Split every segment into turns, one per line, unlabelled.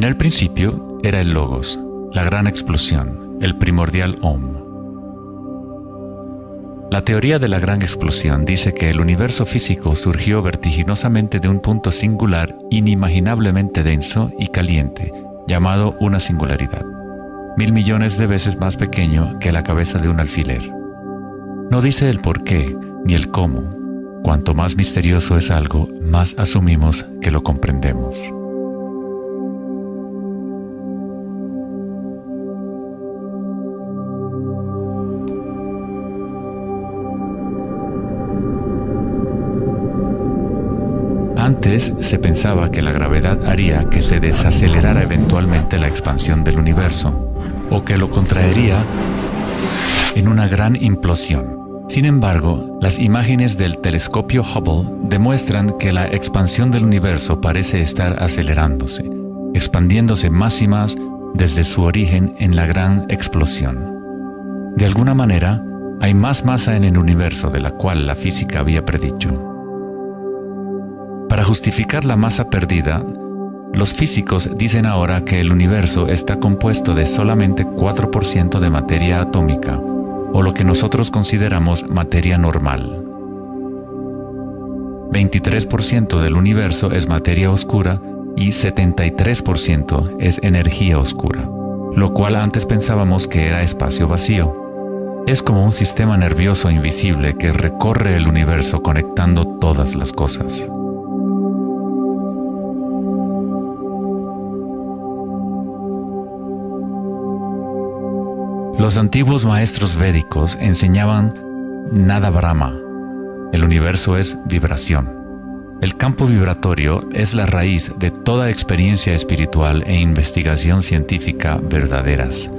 el principio era el Logos, la gran explosión, el primordial Om. La teoría de la gran explosión dice que el universo físico surgió vertiginosamente de un punto singular inimaginablemente denso y caliente, llamado una singularidad, 1000 millones de veces más pequeño que la cabeza de un alfiler. No dice el por qué ni el cómo. Cuanto más misterioso es algo, más asumimos que lo comprendemos. Antes se pensaba que la gravedad haría que se desacelerara eventualmente la expansión del universo, o que lo contraería en una gran implosión. Sin embargo, las imágenes del telescopio Hubble demuestran que la expansión del universo parece estar acelerándose, expandiéndose más y más desde su origen en la gran explosión. De alguna manera, hay más masa en el universo de la cual la física había predicho. Para justificar la masa perdida, los físicos dicen ahora que el universo está compuesto de solamente 4% de materia atómica, o lo que nosotros consideramos materia normal. 23% del universo es materia oscura y 73% es energía oscura, lo cual antes pensábamos que era espacio vacío. Es como un sistema nervioso invisible que recorre el universo conectando todas las cosas. Los antiguos maestros védicos enseñaban Nada Brahma. El universo es vibración. El campo vibratorio es la raíz de toda experiencia espiritual e investigación científica verdaderas.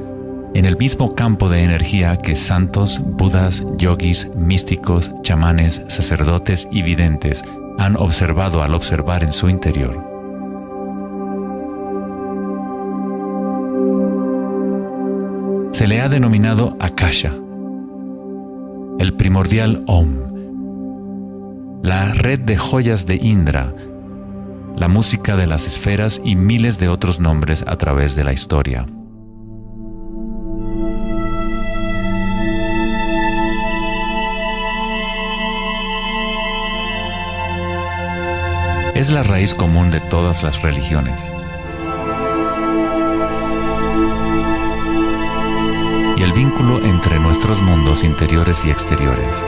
En el mismo campo de energía que santos, budas, yogis, místicos, chamanes, sacerdotes y videntes han observado al observar en su interior. Se le ha denominado Akasha, el primordial Om, la red de joyas de Indra, la música de las esferas y miles de otros nombres a través de la historia. Es la raíz común de todas las religiones. Y el vínculo entre nuestros mundos interiores y exteriores.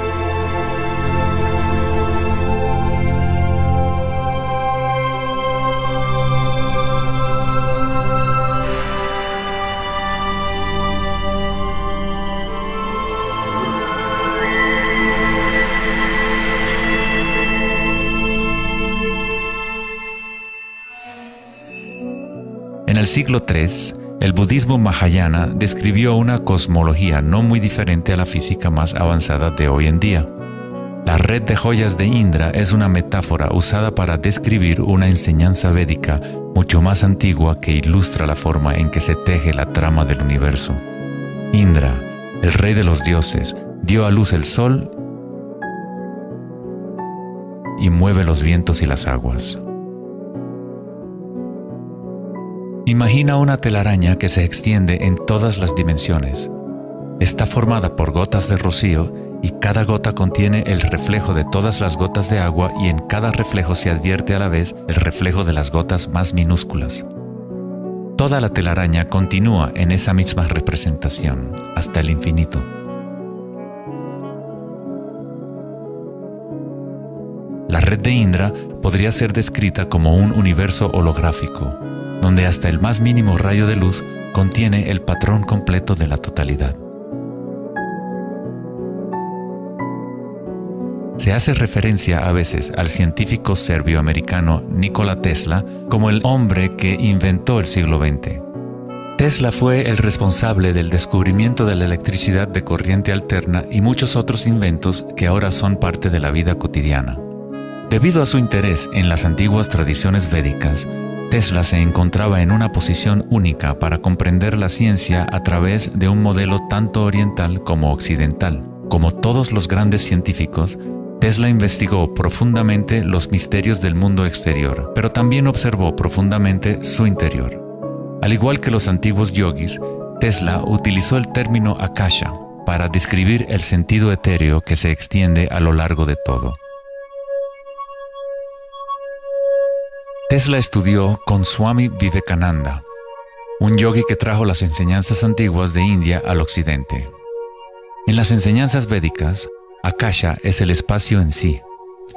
En el siglo III, el budismo Mahayana describió una cosmología no muy diferente a la física más avanzada de hoy en día. La red de joyas de Indra es una metáfora usada para describir una enseñanza védica mucho más antigua que ilustra la forma en que se teje la trama del universo. Indra, el rey de los dioses, dio a luz el sol y mueve los vientos y las aguas. Imagina una telaraña que se extiende en todas las dimensiones. Está formada por gotas de rocío y cada gota contiene el reflejo de todas las gotas de agua y en cada reflejo se advierte a la vez el reflejo de las gotas más minúsculas. Toda la telaraña continúa en esa misma representación hasta el infinito. La red de Indra podría ser descrita como un universo holográfico, donde hasta el más mínimo rayo de luz contiene el patrón completo de la totalidad. Se hace referencia a veces al científico serbio-americano Nikola Tesla como el hombre que inventó el siglo XX. Tesla fue el responsable del descubrimiento de la electricidad de corriente alterna y muchos otros inventos que ahora son parte de la vida cotidiana. Debido a su interés en las antiguas tradiciones védicas, Tesla se encontraba en una posición única para comprender la ciencia a través de un modelo tanto oriental como occidental. Como todos los grandes científicos, Tesla investigó profundamente los misterios del mundo exterior, pero también observó profundamente su interior. Al igual que los antiguos yogis, Tesla utilizó el término akasha para describir el sentido etéreo que se extiende a lo largo de todo. Tesla estudió con Swami Vivekananda, un yogi que trajo las enseñanzas antiguas de India al occidente. En las enseñanzas védicas, akasha es el espacio en sí,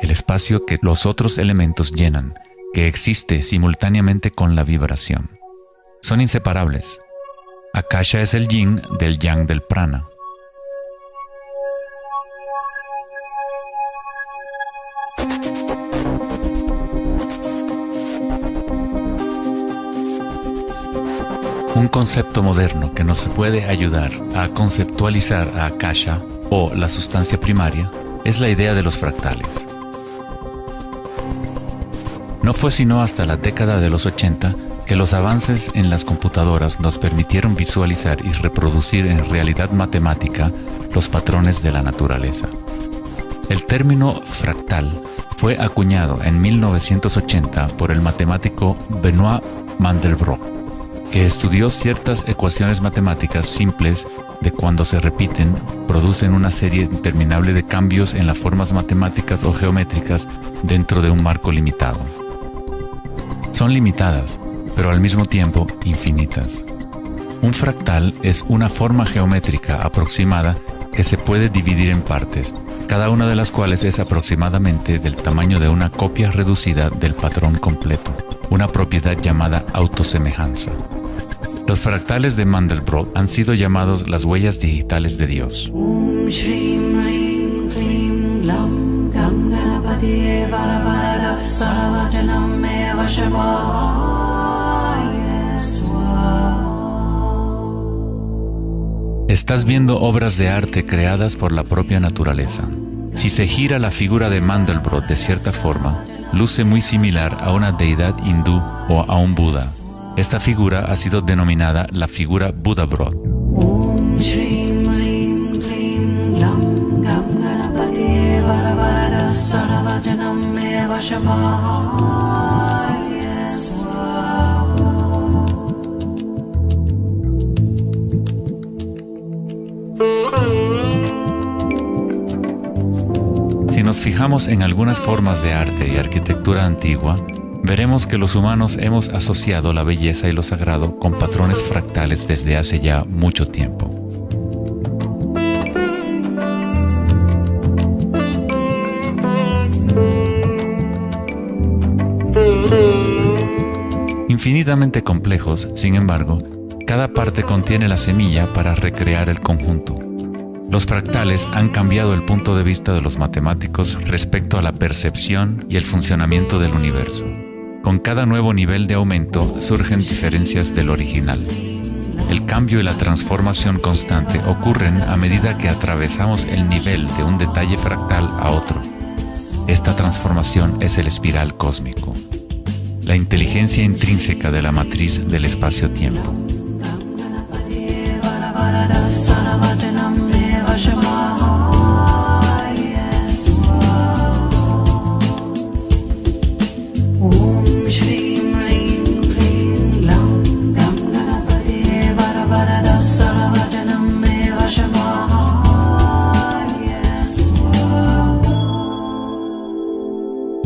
el espacio que los otros elementos llenan, que existe simultáneamente con la vibración. Son inseparables. Akasha es el yin del yang del prana. Un concepto moderno que nos puede ayudar a conceptualizar a Akasha, o la sustancia primaria, es la idea de los fractales. No fue sino hasta la década de los 80 que los avances en las computadoras nos permitieron visualizar y reproducir en realidad matemática los patrones de la naturaleza. El término fractal fue acuñado en 1980 por el matemático Benoit Mandelbrot, que estudió ciertas ecuaciones matemáticas simples de cuando se repiten, producen una serie interminable de cambios en las formas matemáticas o geométricas dentro de un marco limitado. Son limitadas, pero al mismo tiempo infinitas. Un fractal es una forma geométrica aproximada que se puede dividir en partes, cada una de las cuales es aproximadamente del tamaño de una copia reducida del patrón completo, una propiedad llamada autosemejanza. Los fractales de Mandelbrot han sido llamados las huellas digitales de Dios. Estás viendo obras de arte creadas por la propia naturaleza. Si se gira la figura de Mandelbrot de cierta forma, luce muy similar a una deidad hindú o a un Buda. Esta figura ha sido denominada la figura Buddha-Brot. Si nos fijamos en algunas formas de arte y arquitectura antigua, veremos que los humanos hemos asociado la belleza y lo sagrado con patrones fractales desde hace ya mucho tiempo. Infinitamente complejos, sin embargo, cada parte contiene la semilla para recrear el conjunto. Los fractales han cambiado el punto de vista de los matemáticos respecto a la percepción y el funcionamiento del universo. Con cada nuevo nivel de aumento surgen diferencias del original. El cambio y la transformación constante ocurren a medida que atravesamos el nivel de un detalle fractal a otro. Esta transformación es el espiral cósmico, la inteligencia intrínseca de la matriz del espacio-tiempo.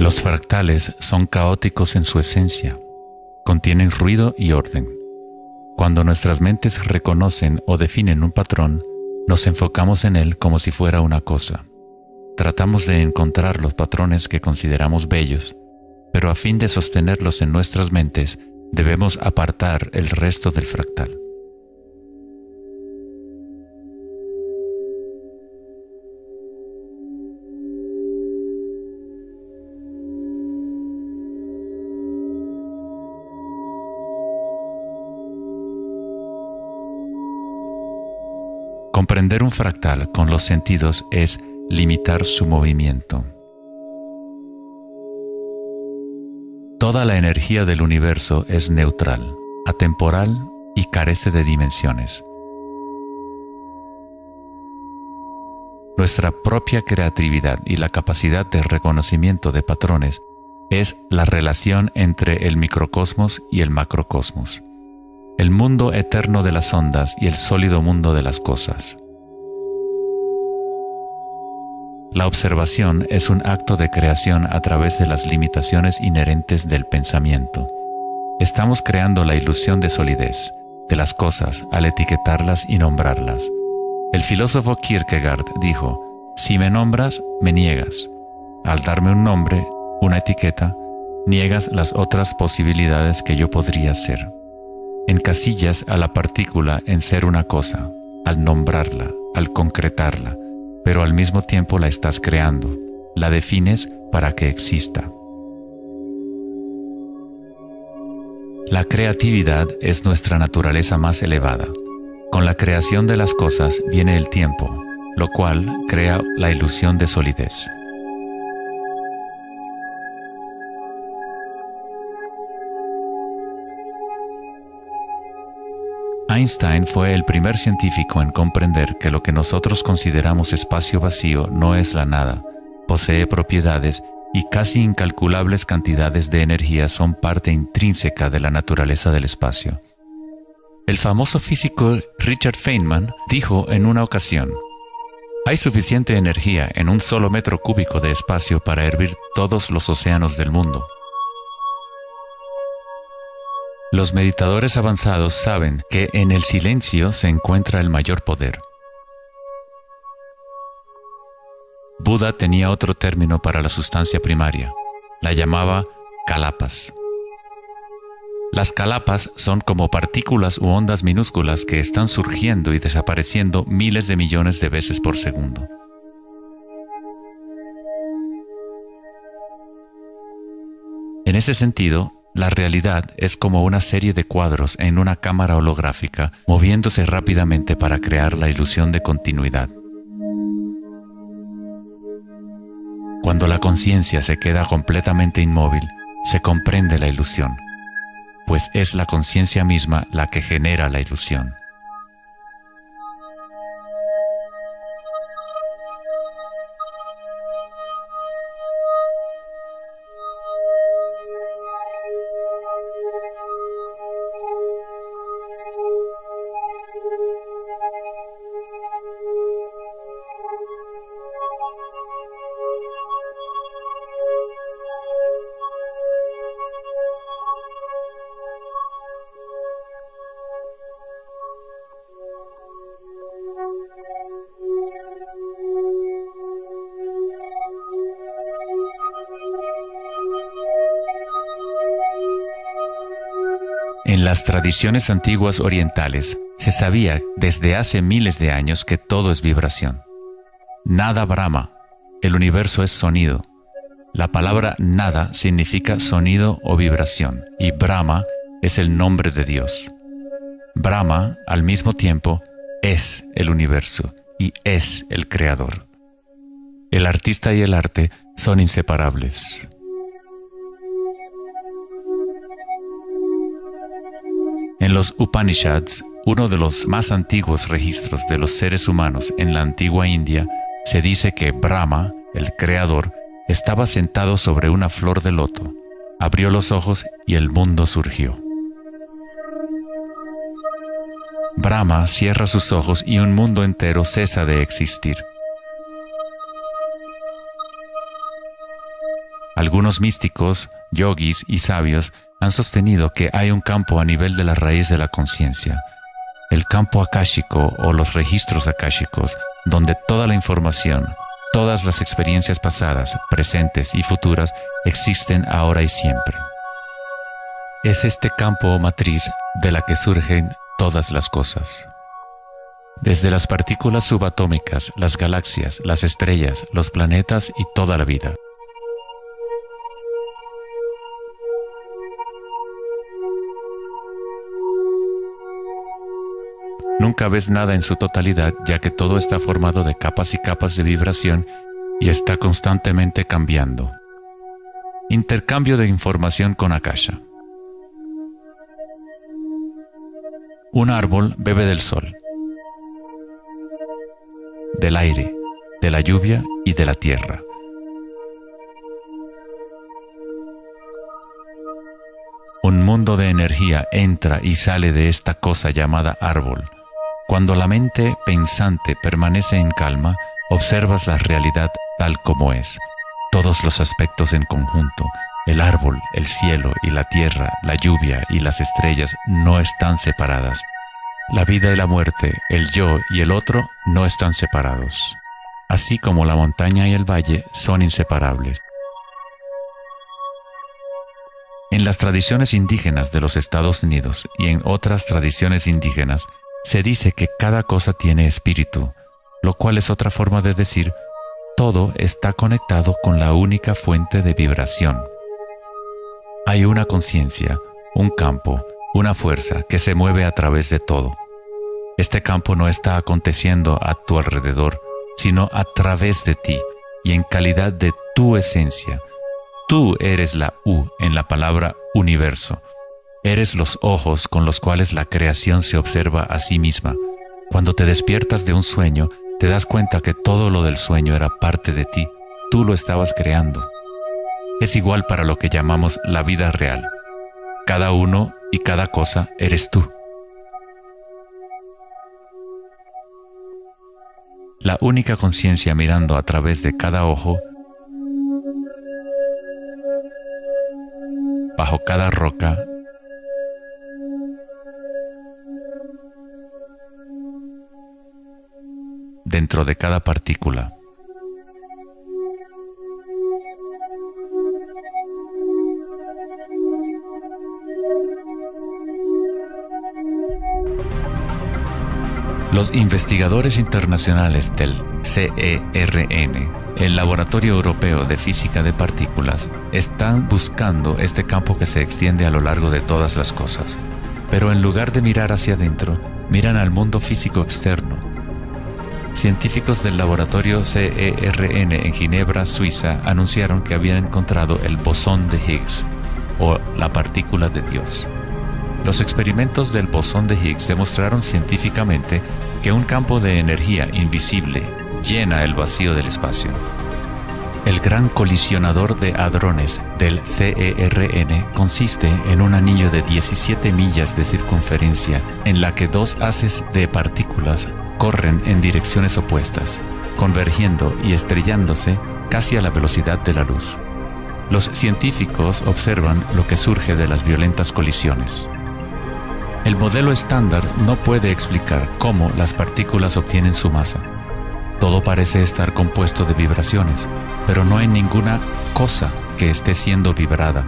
Los fractales son caóticos en su esencia, contienen ruido y orden. Cuando nuestras mentes reconocen o definen un patrón, nos enfocamos en él como si fuera una cosa. Tratamos de encontrar los patrones que consideramos bellos, pero a fin de sostenerlos en nuestras mentes, debemos apartar el resto del fractal. Comprender un fractal con los sentidos es limitar su movimiento. Toda la energía del universo es neutral, atemporal y carece de dimensiones. Nuestra propia creatividad y la capacidad de reconocimiento de patrones es la relación entre el microcosmos y el macrocosmos. el mundo eterno de las ondas y el sólido mundo de las cosas. La observación es un acto de creación a través de las limitaciones inherentes del pensamiento. Estamos creando la ilusión de solidez de las cosas al etiquetarlas y nombrarlas. El filósofo Kierkegaard dijo: si me nombras, me niegas. Al darme un nombre, una etiqueta, niegas las otras posibilidades que yo podría ser. Encasillas a la partícula en ser una cosa, al nombrarla, al concretarla, pero al mismo tiempo la estás creando, la defines para que exista. La creatividad es nuestra naturaleza más elevada. Con la creación de las cosas viene el tiempo, lo cual crea la ilusión de solidez. Einstein fue el primer científico en comprender que lo que nosotros consideramos espacio vacío no es la nada, posee propiedades y casi incalculables cantidades de energía son parte intrínseca de la naturaleza del espacio. El famoso físico Richard Feynman dijo en una ocasión: hay suficiente energía en un solo metro cúbico de espacio para hervir todos los océanos del mundo. Los meditadores avanzados saben que en el silencio se encuentra el mayor poder. Buda tenía otro término para la sustancia primaria. La llamaba kalapas. Las kalapas son como partículas u ondas minúsculas que están surgiendo y desapareciendo miles de millones de veces por segundo. En ese sentido, la realidad es como una serie de cuadros en una cámara holográfica moviéndose rápidamente para crear la ilusión de continuidad. Cuando la conciencia se queda completamente inmóvil, se comprende la ilusión, pues es la conciencia misma la que genera la ilusión. En las tradiciones antiguas orientales se sabía desde hace miles de años que todo es vibración. Nada brama, el universo es sonido. La palabra nada significa sonido o vibración y Brahma es el nombre de Dios. Brahma, al mismo tiempo, es el universo y es el creador. El artista y el arte son inseparables. En los Upanishads, uno de los más antiguos registros de los seres humanos en la antigua India, se dice que Brahma, el creador, estaba sentado sobre una flor de loto, abrió los ojos y el mundo surgió. Brahma cierra sus ojos y un mundo entero cesa de existir. Algunos místicos, yogis y sabios han sostenido que hay un campo a nivel de la raíz de la conciencia, el campo akáshico o los registros akáshicos, donde toda la información, todas las experiencias pasadas, presentes y futuras existen ahora y siempre. Es este campo o matriz de la que surgen todas las cosas. Desde las partículas subatómicas, las galaxias, las estrellas, los planetas y toda la vida. Nunca ves nada en su totalidad, ya que todo está formado de capas y capas de vibración y está constantemente cambiando. Intercambio de información con Akasha. Un árbol bebe del sol, del aire, de la lluvia y de la tierra. Un mundo de energía entra y sale de esta cosa llamada árbol. Cuando la mente pensante permanece en calma, observas la realidad tal como es. Todos los aspectos en conjunto, el árbol, el cielo y la tierra, la lluvia y las estrellas no están separadas. La vida y la muerte, el yo y el otro no están separados. Así como la montaña y el valle son inseparables. En las tradiciones indígenas de los Estados Unidos y en otras tradiciones indígenas, se dice que cada cosa tiene espíritu, lo cual es otra forma de decir, todo está conectado con la única fuente de vibración. Hay una conciencia, un campo, una fuerza que se mueve a través de todo. Este campo no está aconteciendo a tu alrededor, sino a través de ti y en calidad de tu esencia. Tú eres la U en la palabra universo. Eres los ojos con los cuales la creación se observa a sí misma. Cuando te despiertas de un sueño, te das cuenta que todo lo del sueño era parte de ti. Tú lo estabas creando. Es igual para lo que llamamos la vida real. Cada uno y cada cosa eres tú. La única conciencia mirando a través de cada ojo, bajo cada roca, dentro de cada partícula. Los investigadores internacionales del CERN, el Laboratorio Europeo de Física de Partículas, están buscando este campo que se extiende a lo largo de todas las cosas. Pero en lugar de mirar hacia adentro, miran al mundo físico externo. Científicos del laboratorio CERN en Ginebra, Suiza, anunciaron que habían encontrado el bosón de Higgs, o la partícula de Dios. Los experimentos del bosón de Higgs demostraron científicamente que un campo de energía invisible llena el vacío del espacio. El gran colisionador de hadrones del CERN consiste en un anillo de 17 millas de circunferencia en la que dos haces de partículas corren en direcciones opuestas, convergiendo y estrellándose casi a la velocidad de la luz. Los científicos observan lo que surge de las violentas colisiones. El modelo estándar no puede explicar cómo las partículas obtienen su masa. Todo parece estar compuesto de vibraciones, pero no hay ninguna cosa que esté siendo vibrada.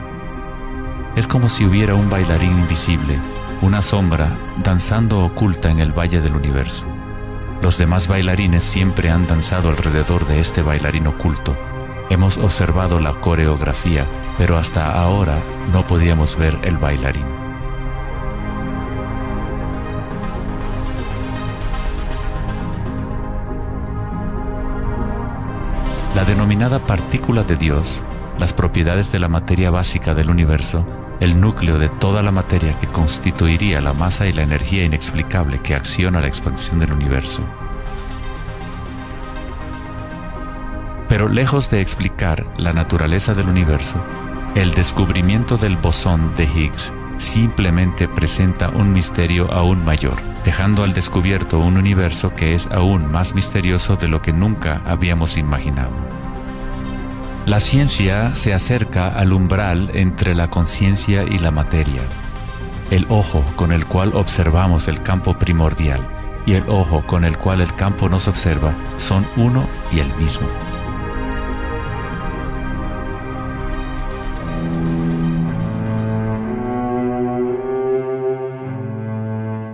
Es como si hubiera un bailarín invisible, una sombra, danzando oculta en el valle del universo. Los demás bailarines siempre han danzado alrededor de este bailarín oculto. Hemos observado la coreografía, pero hasta ahora no podíamos ver el bailarín. La denominada partícula de Dios, las propiedades de la materia básica del universo, el núcleo de toda la materia que constituiría la masa y la energía inexplicable que acciona la expansión del universo. Pero lejos de explicar la naturaleza del universo, el descubrimiento del bosón de Higgs simplemente presenta un misterio aún mayor, dejando al descubierto un universo que es aún más misterioso de lo que nunca habíamos imaginado. La ciencia se acerca al umbral entre la conciencia y la materia. El ojo con el cual observamos el campo primordial y el ojo con el cual el campo nos observa son uno y el mismo.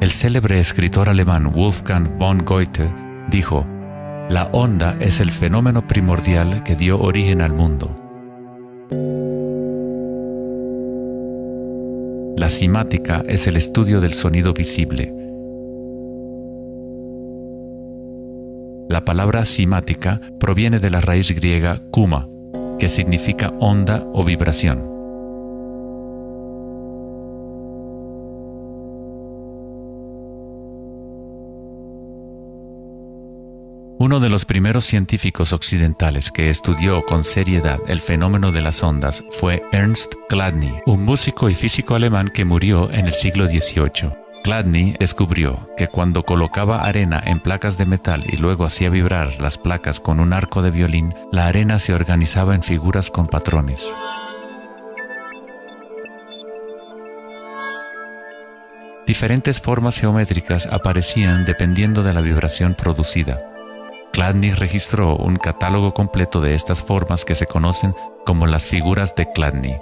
El célebre escritor alemán Wolfgang von Goethe dijo: "La onda es el fenómeno primordial que dio origen al mundo". La simática es el estudio del sonido visible. La palabra simática proviene de la raíz griega kuma, que significa onda o vibración. Uno de los primeros científicos occidentales que estudió con seriedad el fenómeno de las ondas fue Ernst Chladni, un músico y físico alemán que murió en el siglo XVIII. Chladni descubrió que cuando colocaba arena en placas de metal y luego hacía vibrar las placas con un arco de violín, la arena se organizaba en figuras con patrones. Diferentes formas geométricas aparecían dependiendo de la vibración producida. Chladni registró un catálogo completo de estas formas que se conocen como las figuras de Chladni.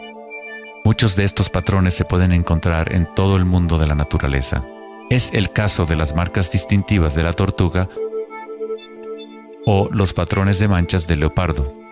Muchos de estos patrones se pueden encontrar en todo el mundo de la naturaleza. Es el caso de las marcas distintivas de la tortuga o los patrones de manchas del leopardo.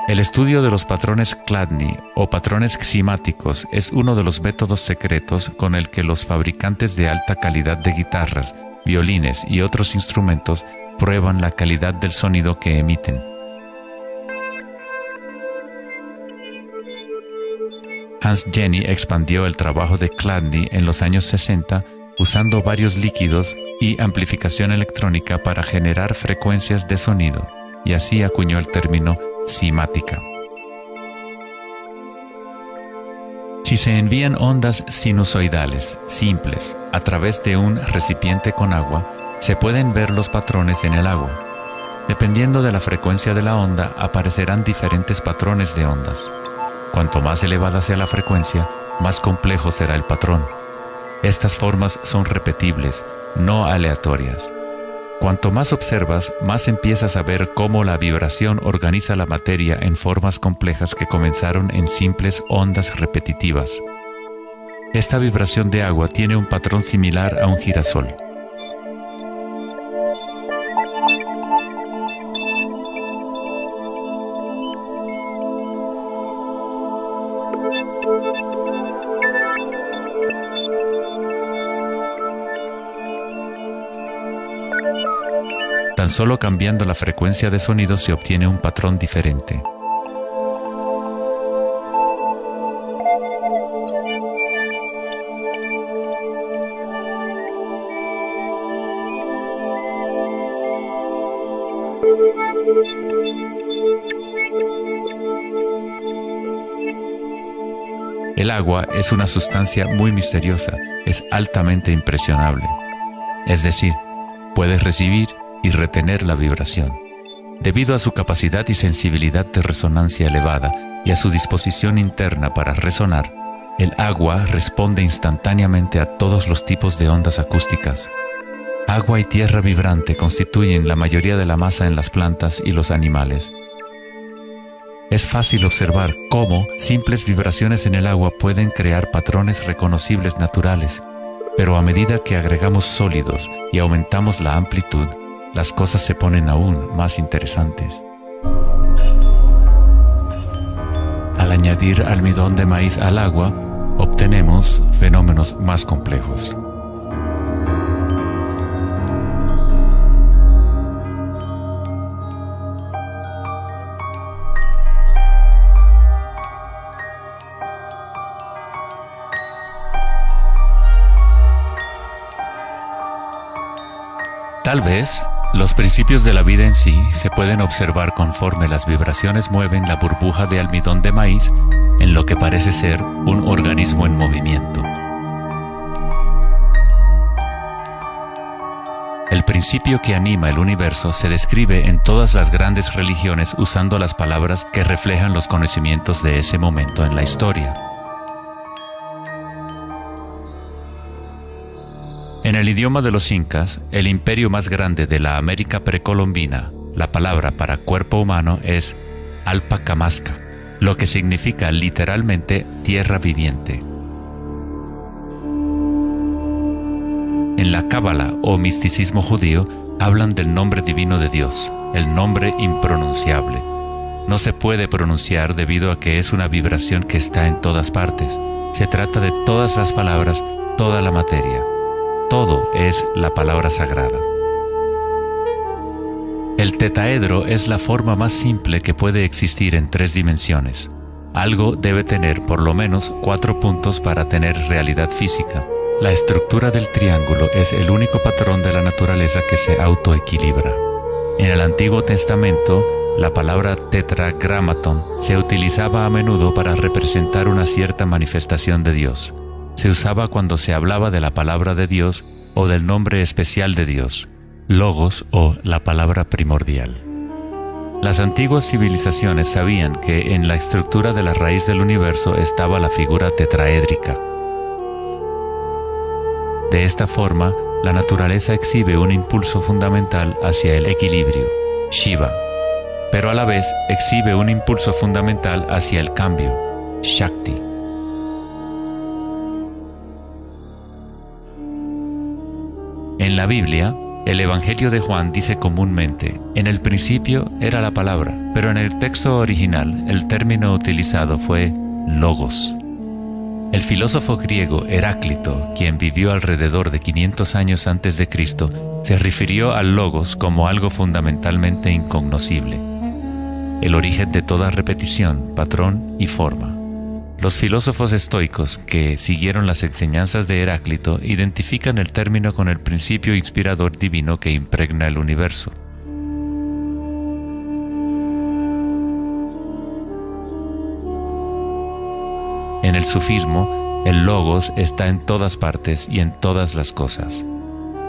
El estudio de los patrones Chladni o patrones ximáticos es uno de los métodos secretos con el que los fabricantes de alta calidad de guitarras, violines y otros instrumentos prueban la calidad del sonido que emiten. Hans Jenny expandió el trabajo de Chladni en los años 60 usando varios líquidos y amplificación electrónica para generar frecuencias de sonido, y así acuñó el término cimática. Si se envían ondas sinusoidales simples a través de un recipiente con agua, se pueden ver los patrones en el agua. Dependiendo de la frecuencia de la onda, aparecerán diferentes patrones de ondas. Cuanto más elevada sea la frecuencia, más complejo será el patrón. Estas formas son repetibles, no aleatorias. Cuanto más observas, más empiezas a ver cómo la vibración organiza la materia en formas complejas que comenzaron en simples ondas repetitivas. Esta vibración de agua tiene un patrón similar a un girasol. Tan solo cambiando la frecuencia de sonido se obtiene un patrón diferente. El agua es una sustancia muy misteriosa, es altamente impresionable. Es decir, puede recibir y retener la vibración. Debido a su capacidad y sensibilidad de resonancia elevada y a su disposición interna para resonar, el agua responde instantáneamente a todos los tipos de ondas acústicas. Agua y tierra vibrante constituyen la mayoría de la masa en las plantas y los animales. Es fácil observar cómo simples vibraciones en el agua pueden crear patrones reconocibles naturales, pero a medida que agregamos sólidos y aumentamos la amplitud, las cosas se ponen aún más interesantes. Al añadir almidón de maíz al agua, obtenemos fenómenos más complejos. Tal vez, los principios de la vida en sí se pueden observar conforme las vibraciones mueven la burbuja de almidón de maíz en lo que parece ser un organismo en movimiento. El principio que anima el universo se describe en todas las grandes religiones usando las palabras que reflejan los conocimientos de ese momento en la historia. En el idioma de los incas, el imperio más grande de la América precolombina, la palabra para cuerpo humano es Alpacamasca, lo que significa literalmente tierra viviente. En la Cábala o misticismo judío, hablan del nombre divino de Dios, el nombre impronunciable. No se puede pronunciar debido a que es una vibración que está en todas partes. Se trata de todas las palabras, toda la materia. Todo es la palabra sagrada. El tetaedro es la forma más simple que puede existir en 3 dimensiones. Algo debe tener por lo menos 4 puntos para tener realidad física. La estructura del triángulo es el único patrón de la naturaleza que se autoequilibra. En el Antiguo Testamento, la palabra tetragrámaton se utilizaba a menudo para representar una cierta manifestación de Dios. Se usaba cuando se hablaba de la palabra de Dios o del nombre especial de Dios, logos o la palabra primordial. Las antiguas civilizaciones sabían que en la estructura de la raíz del universo estaba la figura tetraédrica. De esta forma, la naturaleza exhibe un impulso fundamental hacia el equilibrio, Shiva, pero a la vez exhibe un impulso fundamental hacia el cambio, Shakti. En la Biblia, el Evangelio de Juan dice comúnmente, en el principio era la palabra, pero en el texto original el término utilizado fue logos. El filósofo griego Heráclito, quien vivió alrededor de 500 años antes de Cristo, se refirió al logos como algo fundamentalmente incognoscible, el origen de toda repetición, patrón y forma. Los filósofos estoicos que siguieron las enseñanzas de Heráclito identifican el término con el principio inspirador divino que impregna el universo. En el sufismo, el logos está en todas partes y en todas las cosas.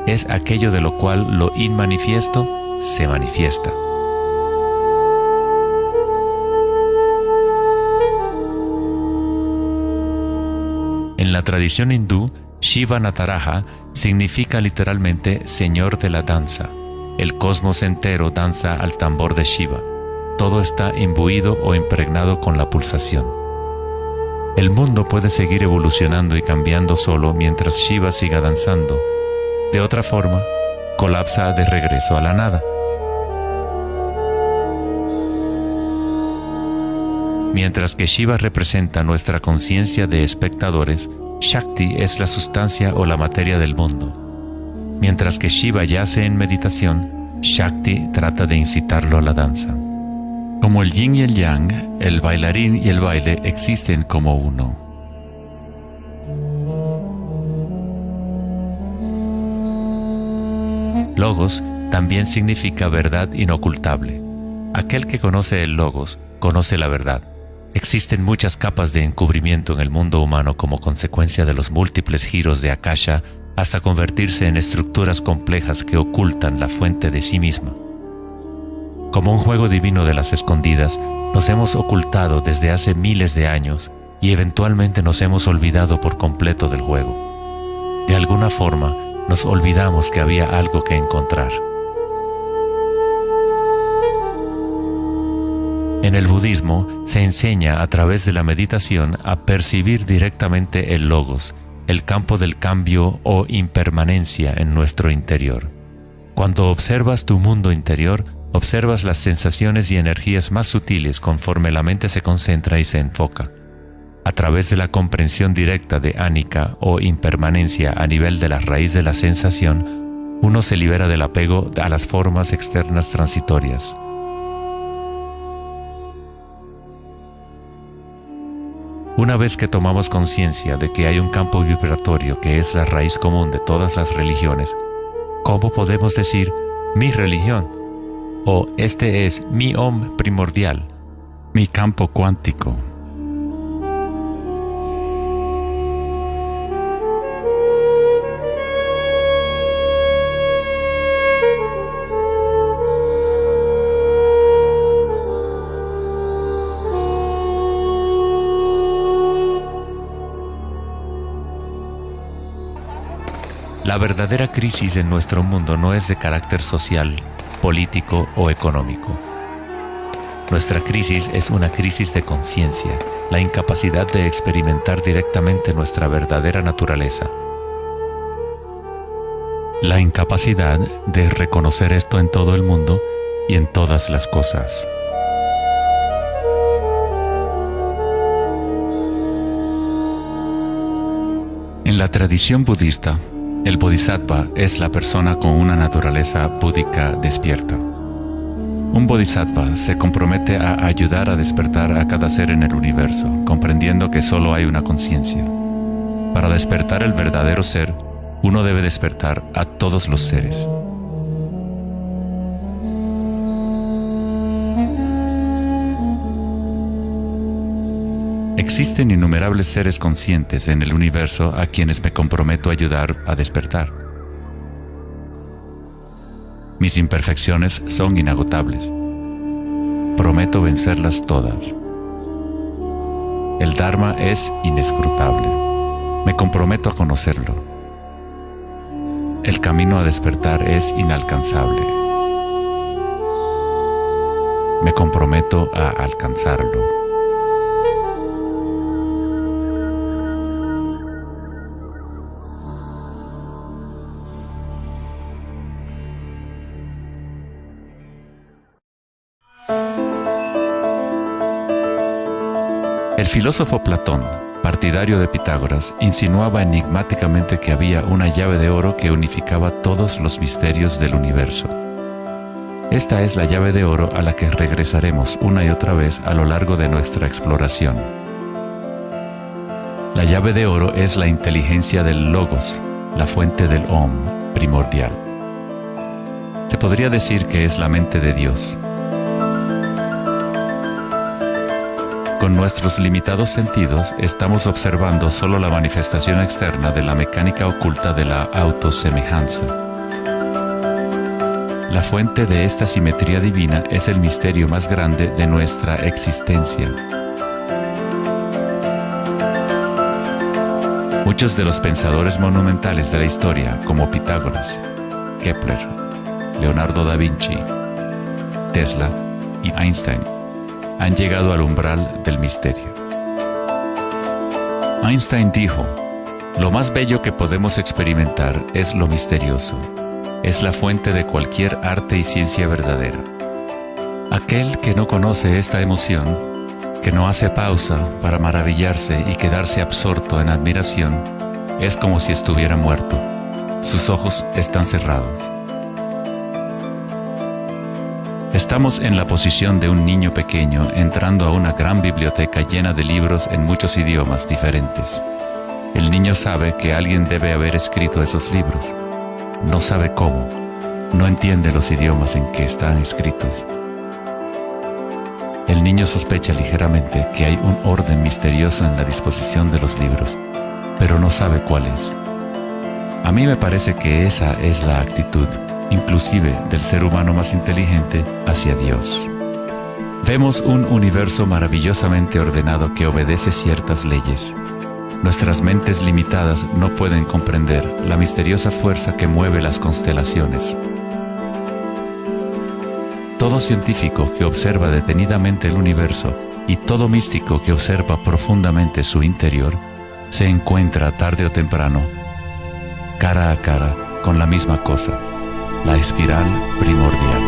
Es aquello de lo cual lo inmanifiesto se manifiesta. En la tradición hindú, Shiva Nataraja significa literalmente Señor de la danza. El cosmos entero danza al tambor de Shiva. Todo está imbuido o impregnado con la pulsación. El mundo puede seguir evolucionando y cambiando solo mientras Shiva siga danzando. De otra forma, colapsa de regreso a la nada. Mientras que Shiva representa nuestra conciencia de espectadores, Shakti es la sustancia o la materia del mundo. Mientras que Shiva yace en meditación, Shakti trata de incitarlo a la danza. Como el yin y el yang, el bailarín y el baile existen como uno. Logos también significa verdad inocultable. Aquel que conoce el logos, conoce la verdad. Existen muchas capas de encubrimiento en el mundo humano como consecuencia de los múltiples giros de Akasha hasta convertirse en estructuras complejas que ocultan la fuente de sí misma. Como un juego divino de las escondidas, nos hemos ocultado desde hace miles de años y eventualmente nos hemos olvidado por completo del juego. De alguna forma, nos olvidamos que había algo que encontrar. En el budismo se enseña a través de la meditación a percibir directamente el logos, el campo del cambio o impermanencia en nuestro interior. Cuando observas tu mundo interior, observas las sensaciones y energías más sutiles conforme la mente se concentra y se enfoca. A través de la comprensión directa de anicca o impermanencia a nivel de la raíz de la sensación, uno se libera del apego a las formas externas transitorias. Una vez que tomamos conciencia de que hay un campo vibratorio que es la raíz común de todas las religiones, ¿cómo podemos decir mi religión? O este es mi Om primordial, mi campo cuántico. La verdadera crisis en nuestro mundo no es de carácter social, político o económico. Nuestra crisis es una crisis de conciencia, la incapacidad de experimentar directamente nuestra verdadera naturaleza. La incapacidad de reconocer esto en todo el mundo y en todas las cosas. En la tradición budista, el bodhisattva es la persona con una naturaleza búdica despierta. Un bodhisattva se compromete a ayudar a despertar a cada ser en el universo, comprendiendo que solo hay una conciencia. Para despertar el verdadero ser, uno debe despertar a todos los seres. Existen innumerables seres conscientes en el universo a quienes me comprometo a ayudar a despertar. Mis imperfecciones son inagotables. Prometo vencerlas todas. El Dharma es inescrutable. Me comprometo a conocerlo. El camino a despertar es inalcanzable. Me comprometo a alcanzarlo. El filósofo Platón, partidario de Pitágoras, insinuaba enigmáticamente que había una llave de oro que unificaba todos los misterios del universo. Esta es la llave de oro a la que regresaremos una y otra vez a lo largo de nuestra exploración. La llave de oro es la inteligencia del Logos, la fuente del Om primordial. Se podría decir que es la mente de Dios. Con nuestros limitados sentidos, estamos observando solo la manifestación externa de la mecánica oculta de la autosemejanza. La fuente de esta simetría divina es el misterio más grande de nuestra existencia. Muchos de los pensadores monumentales de la historia, como Pitágoras, Kepler, Leonardo da Vinci, Tesla y Einstein, han llegado al umbral del misterio. Einstein dijo: "Lo más bello que podemos experimentar es lo misterioso. Es la fuente de cualquier arte y ciencia verdadera". Aquel que no conoce esta emoción, que no hace pausa para maravillarse y quedarse absorto en admiración, es como si estuviera muerto. Sus ojos están cerrados. Estamos en la posición de un niño pequeño entrando a una gran biblioteca llena de libros en muchos idiomas diferentes. El niño sabe que alguien debe haber escrito esos libros. No sabe cómo. No entiende los idiomas en que están escritos. El niño sospecha ligeramente que hay un orden misterioso en la disposición de los libros, pero no sabe cuál es. A mí me parece que esa es la actitud, inclusive del ser humano más inteligente, hacia Dios. Vemos un universo maravillosamente ordenado que obedece ciertas leyes. Nuestras mentes limitadas no pueden comprender la misteriosa fuerza que mueve las constelaciones. Todo científico que observa detenidamente el universo y todo místico que observa profundamente su interior se encuentra tarde o temprano, cara a cara, con la misma cosa: la espiral primordial.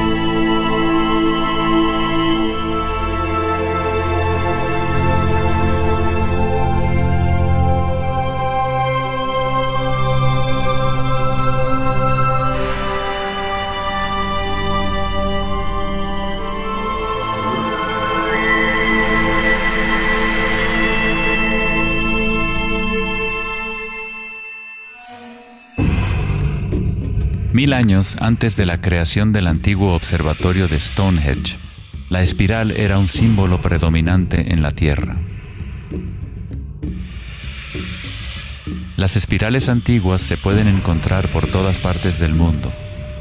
Mil años antes de la creación del antiguo observatorio de Stonehenge, la espiral era un símbolo predominante en la Tierra. Las espirales antiguas se pueden encontrar por todas partes del mundo.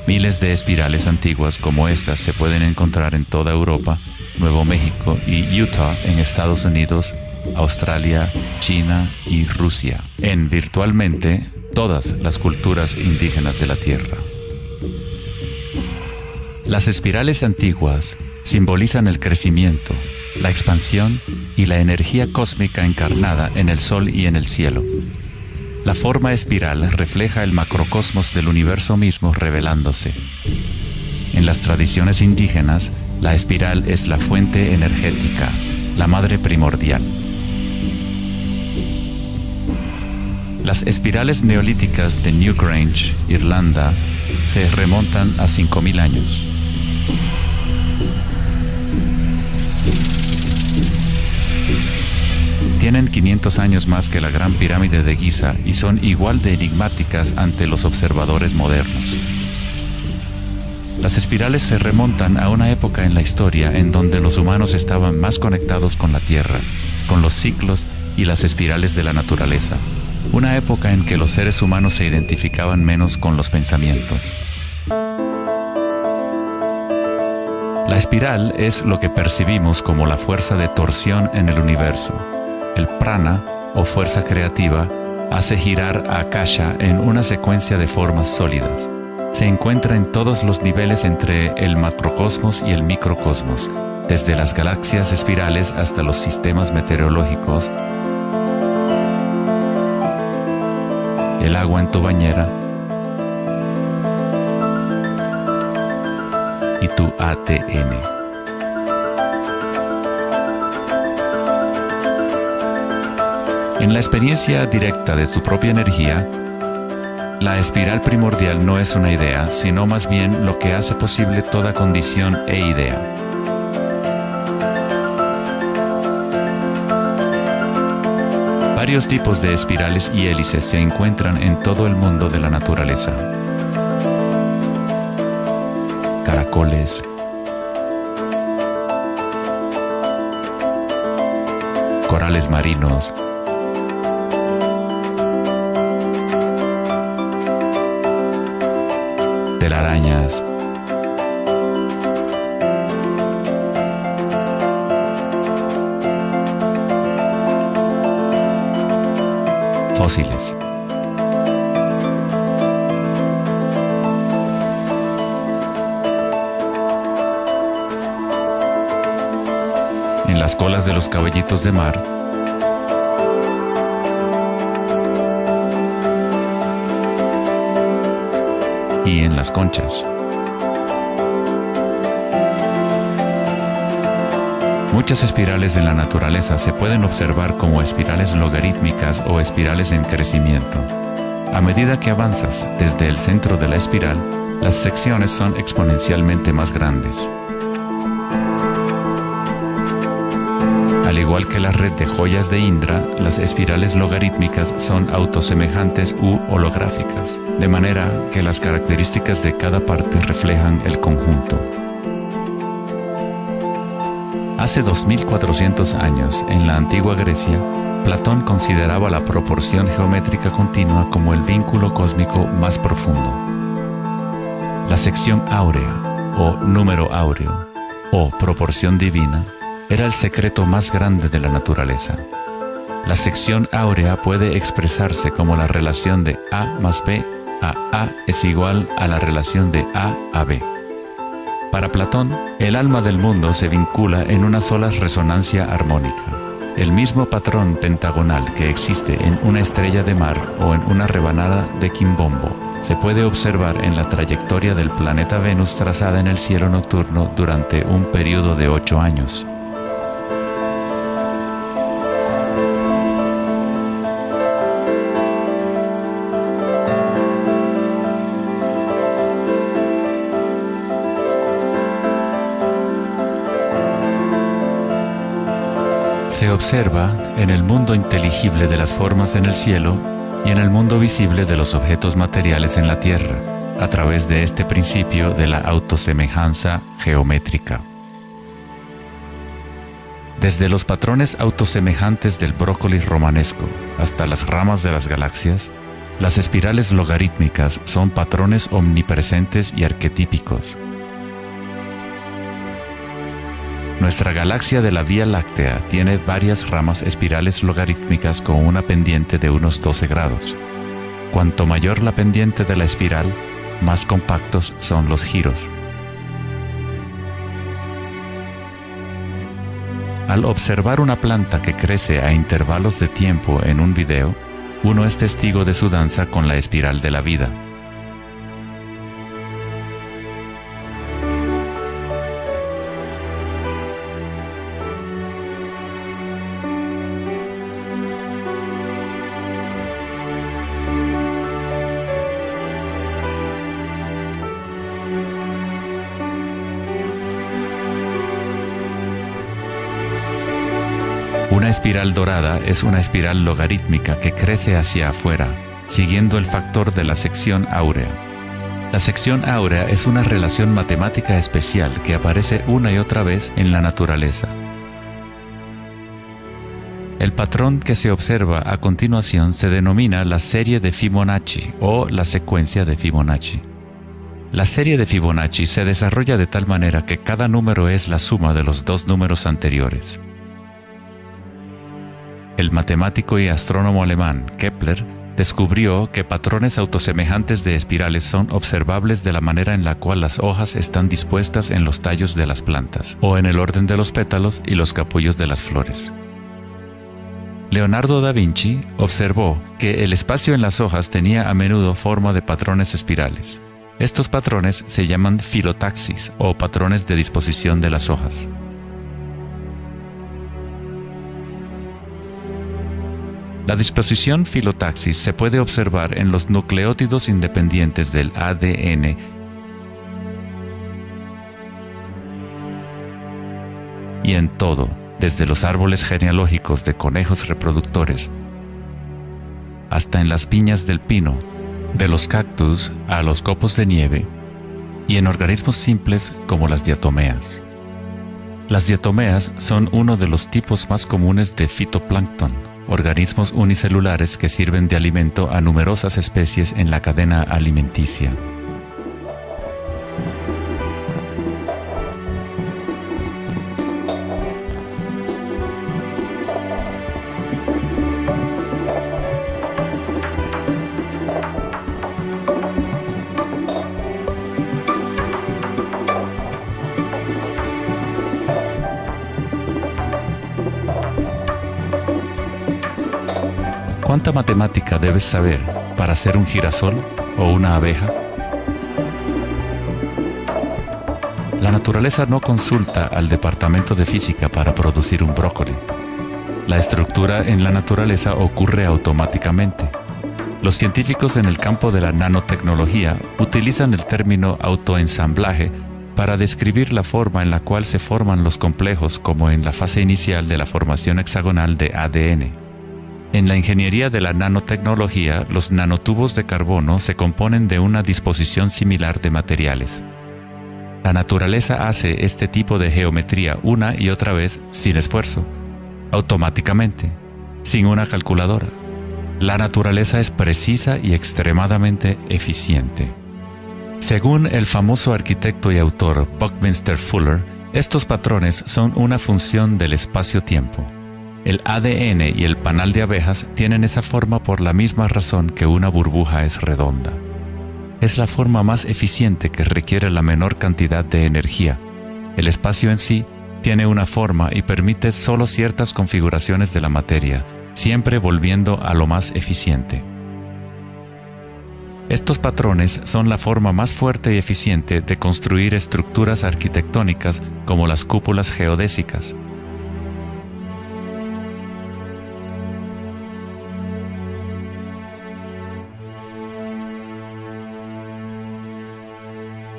Miles de espirales antiguas como estas se pueden encontrar en toda Europa, Nuevo México y Utah en Estados Unidos, Australia, China y Rusia, en virtualmente todas las culturas indígenas de la Tierra. Las espirales antiguas simbolizan el crecimiento, la expansión y la energía cósmica encarnada en el Sol y en el cielo. La forma espiral refleja el macrocosmos del universo mismo revelándose. En las tradiciones indígenas, la espiral es la fuente energética, la madre primordial. Las espirales neolíticas de Newgrange, Irlanda, se remontan a 5000 años. Tienen 500 años más que la Gran Pirámide de Giza y son igual de enigmáticas ante los observadores modernos. Las espirales se remontan a una época en la historia en donde los humanos estaban más conectados con la Tierra, con los ciclos y las espirales de la naturaleza. Una época en que los seres humanos se identificaban menos con los pensamientos. La espiral es lo que percibimos como la fuerza de torsión en el universo. El prana, o fuerza creativa, hace girar a Akasha en una secuencia de formas sólidas. Se encuentra en todos los niveles entre el macrocosmos y el microcosmos, desde las galaxias espirales hasta los sistemas meteorológicos, el agua en tu bañera y tu ADN. En la experiencia directa de tu propia energía, la espiral primordial no es una idea, sino más bien lo que hace posible toda condición e idea. Varios tipos de espirales y hélices se encuentran en todo el mundo de la naturaleza. Caracoles, corales marinos, telarañas, fósiles. En las colas de los caballitos de mar, y en las conchas. Muchas espirales en la naturaleza se pueden observar como espirales logarítmicas o espirales en crecimiento. A medida que avanzas desde el centro de la espiral, las secciones son exponencialmente más grandes. Al igual que la red de joyas de Indra, las espirales logarítmicas son autosemejantes u holográficas, de manera que las características de cada parte reflejan el conjunto. Hace 2400 años, en la antigua Grecia, Platón consideraba la proporción geométrica continua como el vínculo cósmico más profundo. La sección áurea, o número áureo, o proporción divina, era el secreto más grande de la naturaleza. La sección áurea puede expresarse como la relación de A más B a es igual a la relación de A B. Para Platón, el alma del mundo se vincula en una sola resonancia armónica. El mismo patrón pentagonal que existe en una estrella de mar o en una rebanada de quimbombo se puede observar en la trayectoria del planeta Venus trazada en el cielo nocturno durante un periodo de 8 años. Se observa en el mundo inteligible de las formas en el cielo y en el mundo visible de los objetos materiales en la Tierra, a través de este principio de la autosemejanza geométrica. Desde los patrones autosemejantes del brócoli romanesco hasta las ramas de las galaxias, las espirales logarítmicas son patrones omnipresentes y arquetípicos. Nuestra galaxia de la Vía Láctea tiene varias ramas espirales logarítmicas con una pendiente de unos 12 grados. Cuanto mayor la pendiente de la espiral, más compactos son los giros. Al observar una planta que crece a intervalos de tiempo en un video, uno es testigo de su danza con la espiral de la vida. Una espiral dorada es una espiral logarítmica que crece hacia afuera, siguiendo el factor de la sección áurea. La sección áurea es una relación matemática especial que aparece una y otra vez en la naturaleza. El patrón que se observa a continuación se denomina la serie de Fibonacci o la secuencia de Fibonacci. La serie de Fibonacci se desarrolla de tal manera que cada número es la suma de los dos números anteriores. El matemático y astrónomo alemán Kepler descubrió que patrones autosemejantes de espirales son observables de la manera en la cual las hojas están dispuestas en los tallos de las plantas, o en el orden de los pétalos y los capullos de las flores. Leonardo da Vinci observó que el espacio en las hojas tenía a menudo forma de patrones espirales. Estos patrones se llaman filotaxis o patrones de disposición de las hojas. La disposición filotaxis se puede observar en los nucleótidos independientes del ADN y en todo, desde los árboles genealógicos de conejos reproductores hasta en las piñas del pino, de los cactus a los copos de nieve, y en organismos simples como las diatomeas. Las diatomeas son uno de los tipos más comunes de fitoplancton, organismos unicelulares que sirven de alimento a numerosas especies en la cadena alimenticia. ¿Cuánta matemática debes saber para ser un girasol o una abeja? La naturaleza no consulta al departamento de física para producir un brócoli. La estructura en la naturaleza ocurre automáticamente. Los científicos en el campo de la nanotecnología utilizan el término autoensamblaje para describir la forma en la cual se forman los complejos como en la fase inicial de la formación hexagonal de ADN. En la ingeniería de la nanotecnología, los nanotubos de carbono se componen de una disposición similar de materiales. La naturaleza hace este tipo de geometría una y otra vez sin esfuerzo, automáticamente, sin una calculadora. La naturaleza es precisa y extremadamente eficiente. Según el famoso arquitecto y autor Buckminster Fuller, estos patrones son una función del espacio-tiempo. El ADN y el panal de abejas tienen esa forma por la misma razón que una burbuja es redonda. Es la forma más eficiente que requiere la menor cantidad de energía. El espacio en sí tiene una forma y permite solo ciertas configuraciones de la materia, siempre volviendo a lo más eficiente. Estos patrones son la forma más fuerte y eficiente de construir estructuras arquitectónicas como las cúpulas geodésicas.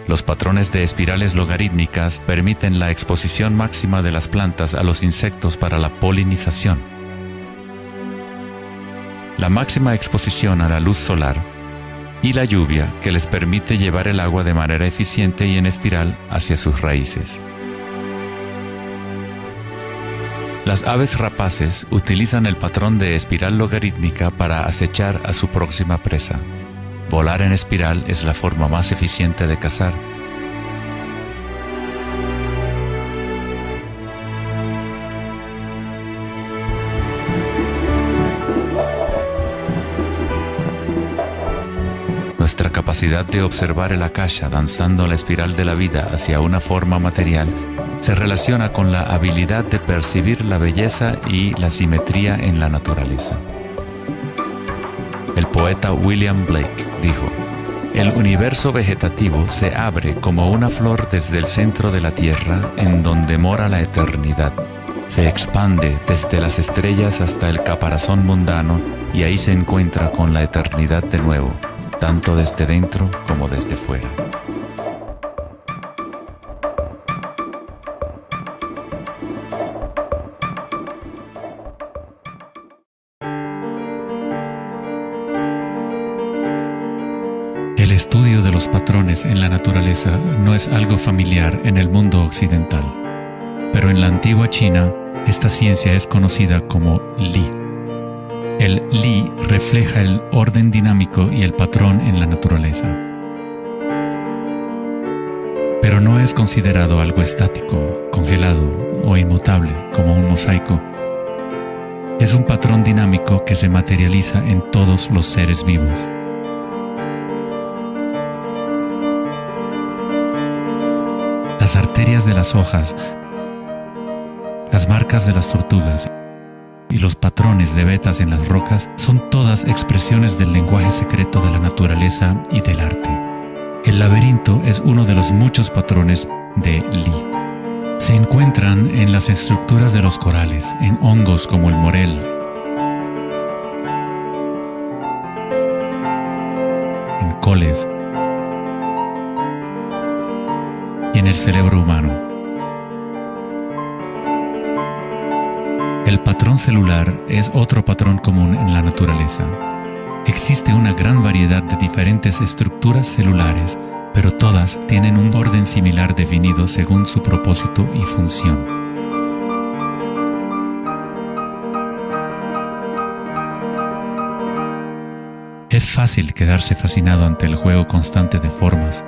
Los patrones de espirales logarítmicas permiten la exposición máxima de las plantas a los insectos para la polinización. La máxima exposición a la luz solar y la lluvia que les permite llevar el agua de manera eficiente y en espiral hacia sus raíces. Las aves rapaces utilizan el patrón de espiral logarítmica para acechar a su próxima presa. Volar en espiral es la forma más eficiente de cazar. Nuestra capacidad de observar el akasha danzando la espiral de la vida hacia una forma material se relaciona con la habilidad de percibir la belleza y la simetría en la naturaleza. El poeta William Blake dijo: "El universo vegetativo se abre como una flor desde el centro de la tierra en donde mora la eternidad. Se expande desde las estrellas hasta el caparazón mundano y ahí se encuentra con la eternidad de nuevo, tanto desde dentro como desde fuera". estudio de los patrones en la naturaleza no es algo familiar en el mundo occidental, pero en la antigua China, esta ciencia es conocida como Li. El Li refleja el orden dinámico y el patrón en la naturaleza. Pero no es considerado algo estático, congelado o inmutable como un mosaico. Es un patrón dinámico que se materializa en todos los seres vivos. Las arterias de las hojas, las marcas de las tortugas y los patrones de vetas en las rocas son todas expresiones del lenguaje secreto de la naturaleza y del arte. El laberinto es uno de los muchos patrones de Li. Se encuentran en las estructuras de los corales, en hongos como el morel, en coles y en el cerebro humano. El patrón celular es otro patrón común en la naturaleza. Existe una gran variedad de diferentes estructuras celulares, pero todas tienen un orden similar definido según su propósito y función. Es fácil quedarse fascinado ante el juego constante de formas,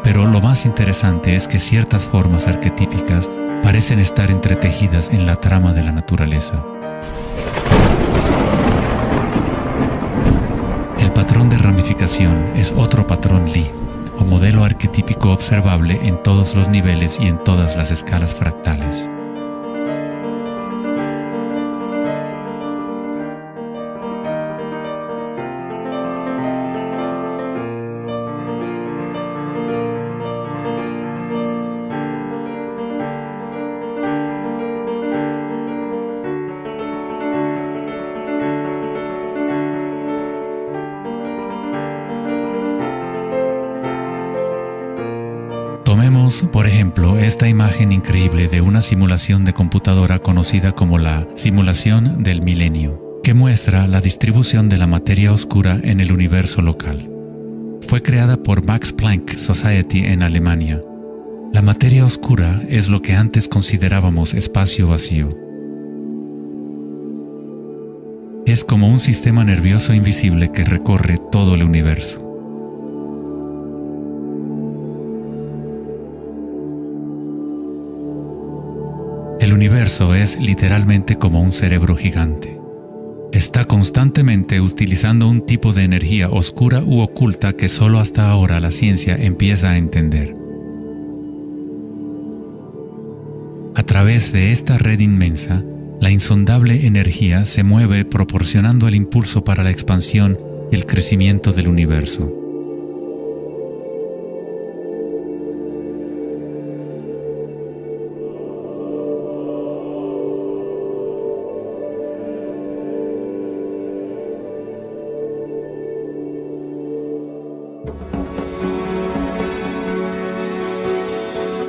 pero lo más interesante es que ciertas formas arquetípicas parecen estar entretejidas en la trama de la naturaleza. El patrón de ramificación es otro patrón Li, o modelo arquetípico observable en todos los niveles y en todas las escalas fractales. Tomemos, por ejemplo, esta imagen increíble de una simulación de computadora conocida como la simulación del milenio, que muestra la distribución de la materia oscura en el universo local. Fue creada por Max Planck Society en Alemania. La materia oscura es lo que antes considerábamos espacio vacío. Es como un sistema nervioso invisible que recorre todo el universo. El universo es literalmente como un cerebro gigante. Está constantemente utilizando un tipo de energía oscura u oculta que solo hasta ahora la ciencia empieza a entender. A través de esta red inmensa, la insondable energía se mueve proporcionando el impulso para la expansión y el crecimiento del universo.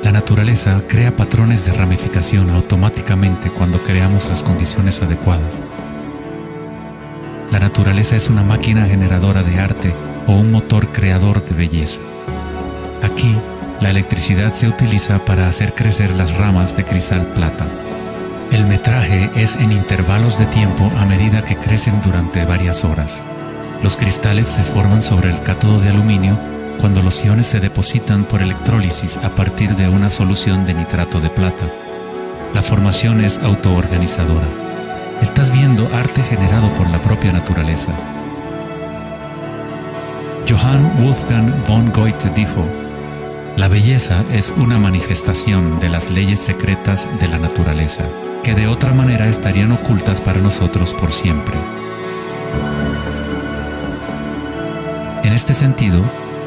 La naturaleza crea patrones de ramificación automáticamente cuando creamos las condiciones adecuadas. La naturaleza es una máquina generadora de arte o un motor creador de belleza. Aquí, la electricidad se utiliza para hacer crecer las ramas de cristal plata. El metraje es en intervalos de tiempo a medida que crecen durante varias horas. Los cristales se forman sobre el cátodo de aluminio cuando los iones se depositan por electrólisis a partir de una solución de nitrato de plata. La formación es autoorganizadora. Estás viendo arte generado por la propia naturaleza. Johann Wolfgang von Goethe dijo: "La belleza es una manifestación de las leyes secretas de la naturaleza, que de otra manera estarían ocultas para nosotros por siempre". En este sentido,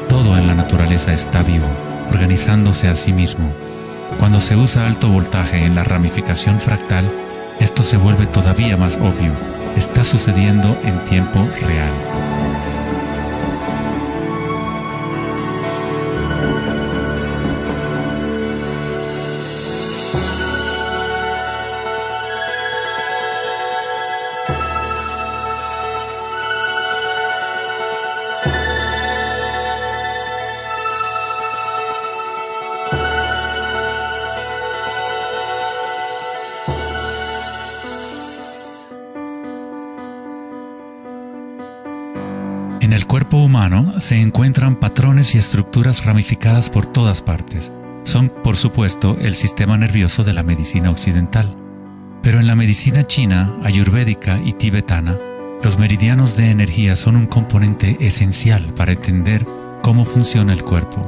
todo en la naturaleza está vivo, organizándose a sí mismo. Cuando se usa alto voltaje en la ramificación fractal, esto se vuelve todavía más obvio. Está sucediendo en tiempo real. En el cuerpo humano se encuentran patrones y estructuras ramificadas por todas partes. Son, por supuesto, el sistema nervioso de la medicina occidental. Pero en la medicina china, ayurvédica y tibetana, los meridianos de energía son un componente esencial para entender cómo funciona el cuerpo.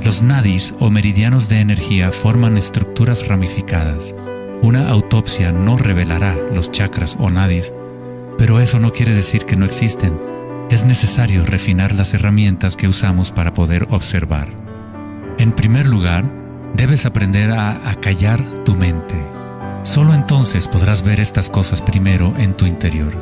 Los nadis o meridianos de energía forman estructuras ramificadas. Una autopsia no revelará los chakras o nadis, pero eso no quiere decir que no existen. Es necesario refinar las herramientas que usamos para poder observar. En primer lugar, debes aprender a acallar tu mente. Solo entonces podrás ver estas cosas primero en tu interior.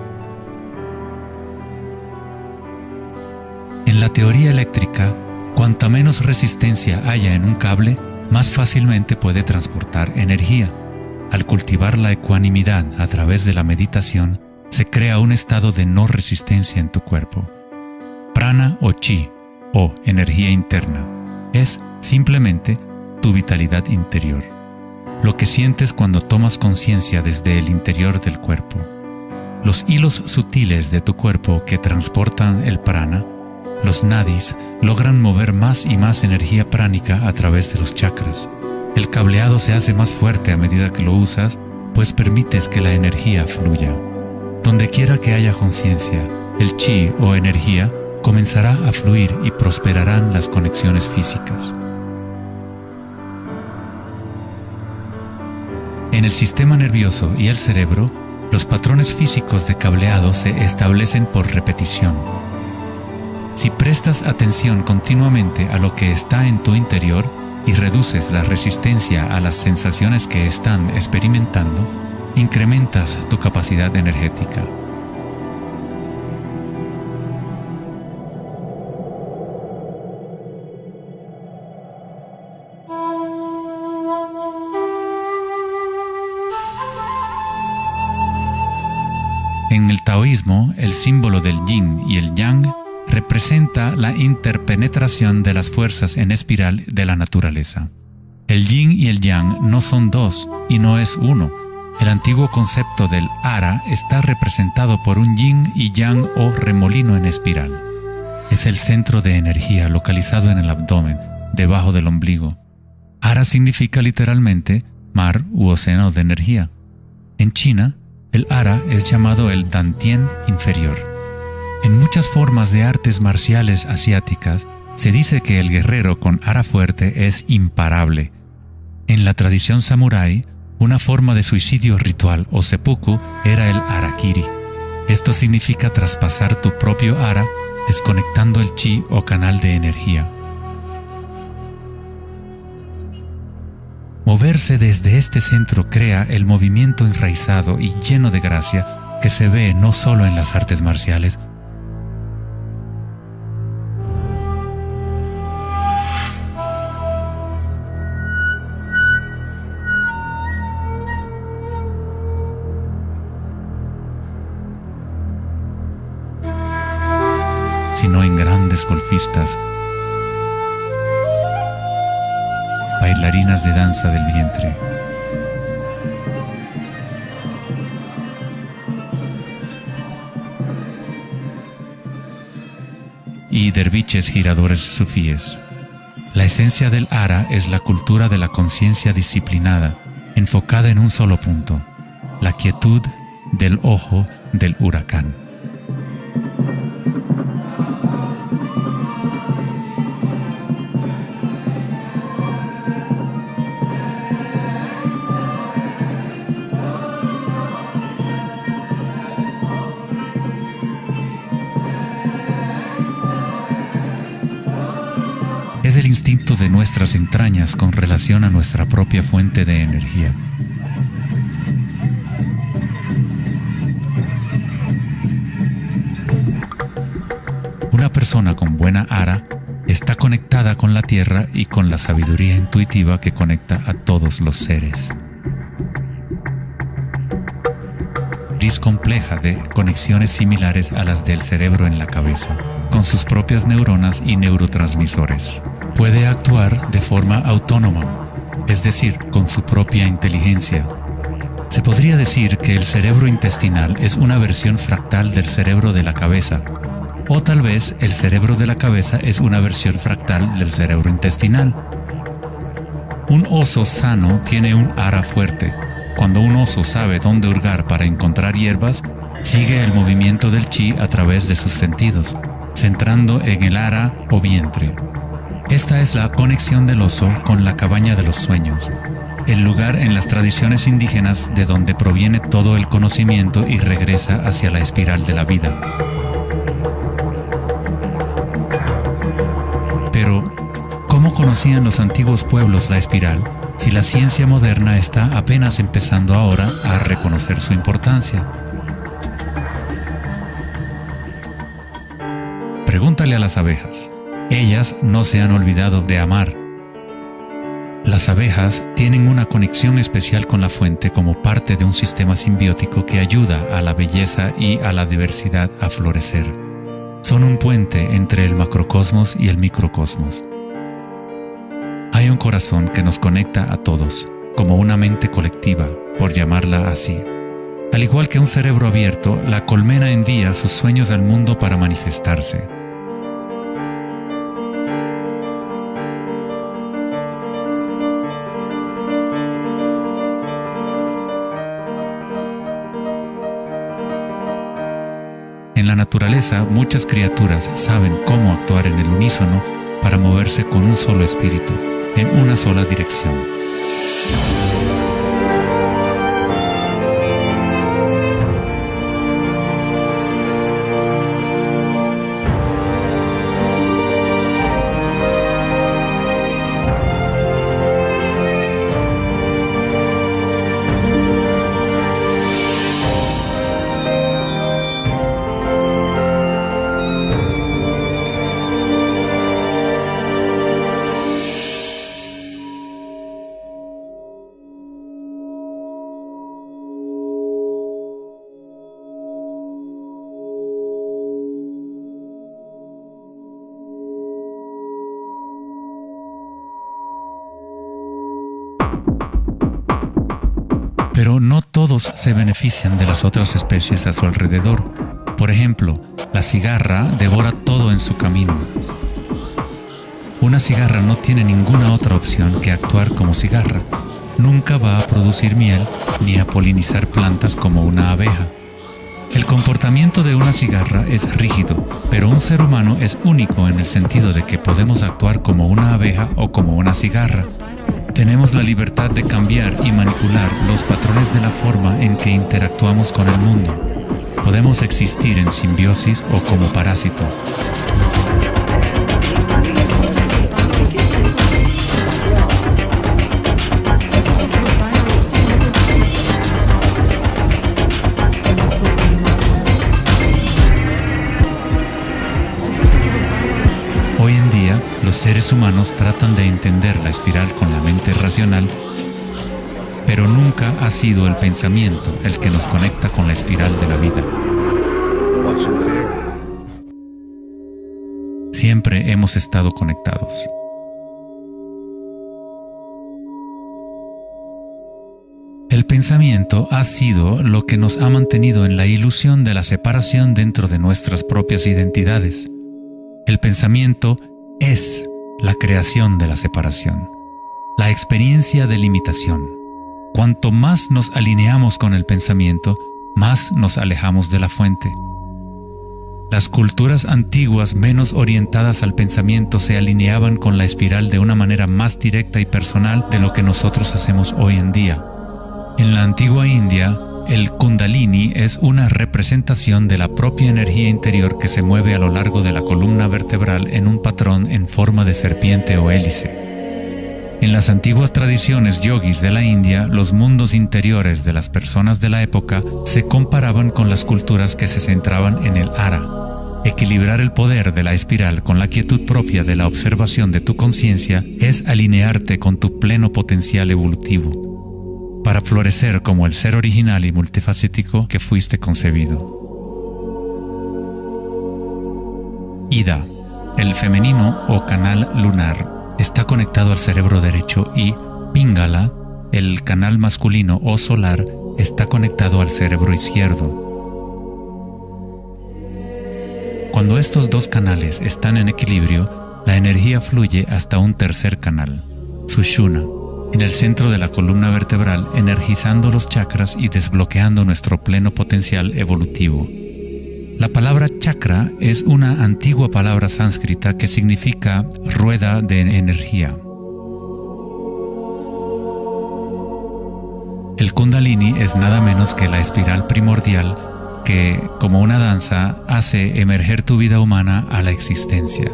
En la teoría eléctrica, cuanta menos resistencia haya en un cable, más fácilmente puede transportar energía. Al cultivar la ecuanimidad a través de la meditación, se crea un estado de no resistencia en tu cuerpo. Prana o chi, o energía interna, es simplemente tu vitalidad interior. Lo que sientes cuando tomas conciencia desde el interior del cuerpo. Los hilos sutiles de tu cuerpo que transportan el prana, los nadis, logran mover más y más energía pránica a través de los chakras. El cableado se hace más fuerte a medida que lo usas, pues permites que la energía fluya. Donde quiera que haya conciencia, el chi o energía comenzará a fluir y prosperarán las conexiones físicas. En el sistema nervioso y el cerebro, los patrones físicos de cableado se establecen por repetición. Si prestas atención continuamente a lo que está en tu interior y reduces la resistencia a las sensaciones que están experimentando, incrementas tu capacidad energética. En el taoísmo, el símbolo del yin y el yang representa la interpenetración de las fuerzas en espiral de la naturaleza. El yin y el yang no son dos y no es uno. El antiguo concepto del ara está representado por un yin y yang o remolino en espiral. Es el centro de energía localizado en el abdomen, debajo del ombligo. Ara significa literalmente mar u océano de energía. En China, el ara es llamado el Dantien inferior. En muchas formas de artes marciales asiáticas, se dice que el guerrero con ara fuerte es imparable. En la tradición samurái, una forma de suicidio ritual o seppuku era el harakiri. Esto significa traspasar tu propio ara, desconectando el chi o canal de energía. Moverse desde este centro crea el movimiento enraizado y lleno de gracia que se ve no solo en las artes marciales, sino en grandes golfistas, bailarinas de danza del vientre, y derviches giradores sufíes. La esencia del ara es la cultura de la conciencia disciplinada, enfocada en un solo punto, la quietud del ojo del huracán. Es el instinto de nuestras entrañas con relación a nuestra propia fuente de energía. Una persona con buena ara está conectada con la tierra y con la sabiduría intuitiva que conecta a todos los seres. Es compleja de conexiones similares a las del cerebro en la cabeza, con sus propias neuronas y neurotransmisores. Puede actuar de forma autónoma, es decir, con su propia inteligencia. Se podría decir que el cerebro intestinal es una versión fractal del cerebro de la cabeza. O tal vez el cerebro de la cabeza es una versión fractal del cerebro intestinal. Un oso sano tiene un hara fuerte. Cuando un oso sabe dónde hurgar para encontrar hierbas, sigue el movimiento del chi a través de sus sentidos, centrando en el hara o vientre. Esta es la conexión del oso con la cabaña de los sueños, el lugar en las tradiciones indígenas de donde proviene todo el conocimiento y regresa hacia la espiral de la vida. Pero, ¿cómo conocían los antiguos pueblos la espiral si la ciencia moderna está apenas empezando ahora a reconocer su importancia? Pregúntale a las abejas. Ellas no se han olvidado de amar. Las abejas tienen una conexión especial con la fuente como parte de un sistema simbiótico que ayuda a la belleza y a la diversidad a florecer. Son un puente entre el macrocosmos y el microcosmos. Hay un corazón que nos conecta a todos, como una mente colectiva, por llamarla así. Al igual que un cerebro abierto, la colmena envía sus sueños al mundo para manifestarse. En la naturaleza, muchas criaturas saben cómo actuar en el unísono para moverse con un solo espíritu, en una sola dirección. Pero no todos se benefician de las otras especies a su alrededor. Por ejemplo, la cigarra devora todo en su camino. Una cigarra no tiene ninguna otra opción que actuar como cigarra. Nunca va a producir miel ni a polinizar plantas como una abeja. El comportamiento de una cigarra es rígido, pero un ser humano es único en el sentido de que podemos actuar como una abeja o como una cigarra. Tenemos la libertad de cambiar y manipular los patrones de la forma en que interactuamos con el mundo. Podemos existir en simbiosis o como parásitos. Hoy en día, los seres humanos tratan de entender la espiral con la mente racional, pero nunca ha sido el pensamiento el que nos conecta con la espiral de la vida. Siempre hemos estado conectados. El pensamiento ha sido lo que nos ha mantenido en la ilusión de la separación dentro de nuestras propias identidades. El pensamiento es la creación de la separación, la experiencia de limitación. Cuanto más nos alineamos con el pensamiento, más nos alejamos de la fuente. Las culturas antiguas menos orientadas al pensamiento se alineaban con la espiral de una manera más directa y personal de lo que nosotros hacemos hoy en día. En la antigua India, el Kundalini es una representación de la propia energía interior que se mueve a lo largo de la columna vertebral en un patrón en forma de serpiente o hélice. En las antiguas tradiciones yogis de la India, los mundos interiores de las personas de la época se comparaban con las culturas que se centraban en el hara. Equilibrar el poder de la espiral con la quietud propia de la observación de tu conciencia es alinearte con tu pleno potencial evolutivo, para florecer como el ser original y multifacético que fuiste concebido. Ida, el femenino o canal lunar, está conectado al cerebro derecho y Pingala, el canal masculino o solar, está conectado al cerebro izquierdo. Cuando estos dos canales están en equilibrio, la energía fluye hasta un tercer canal, Sushumna, en el centro de la columna vertebral, energizando los chakras y desbloqueando nuestro pleno potencial evolutivo. La palabra chakra es una antigua palabra sánscrita que significa rueda de energía. El Kundalini es nada menos que la espiral primordial que, como una danza, hace emerger tu vida humana a la existencia.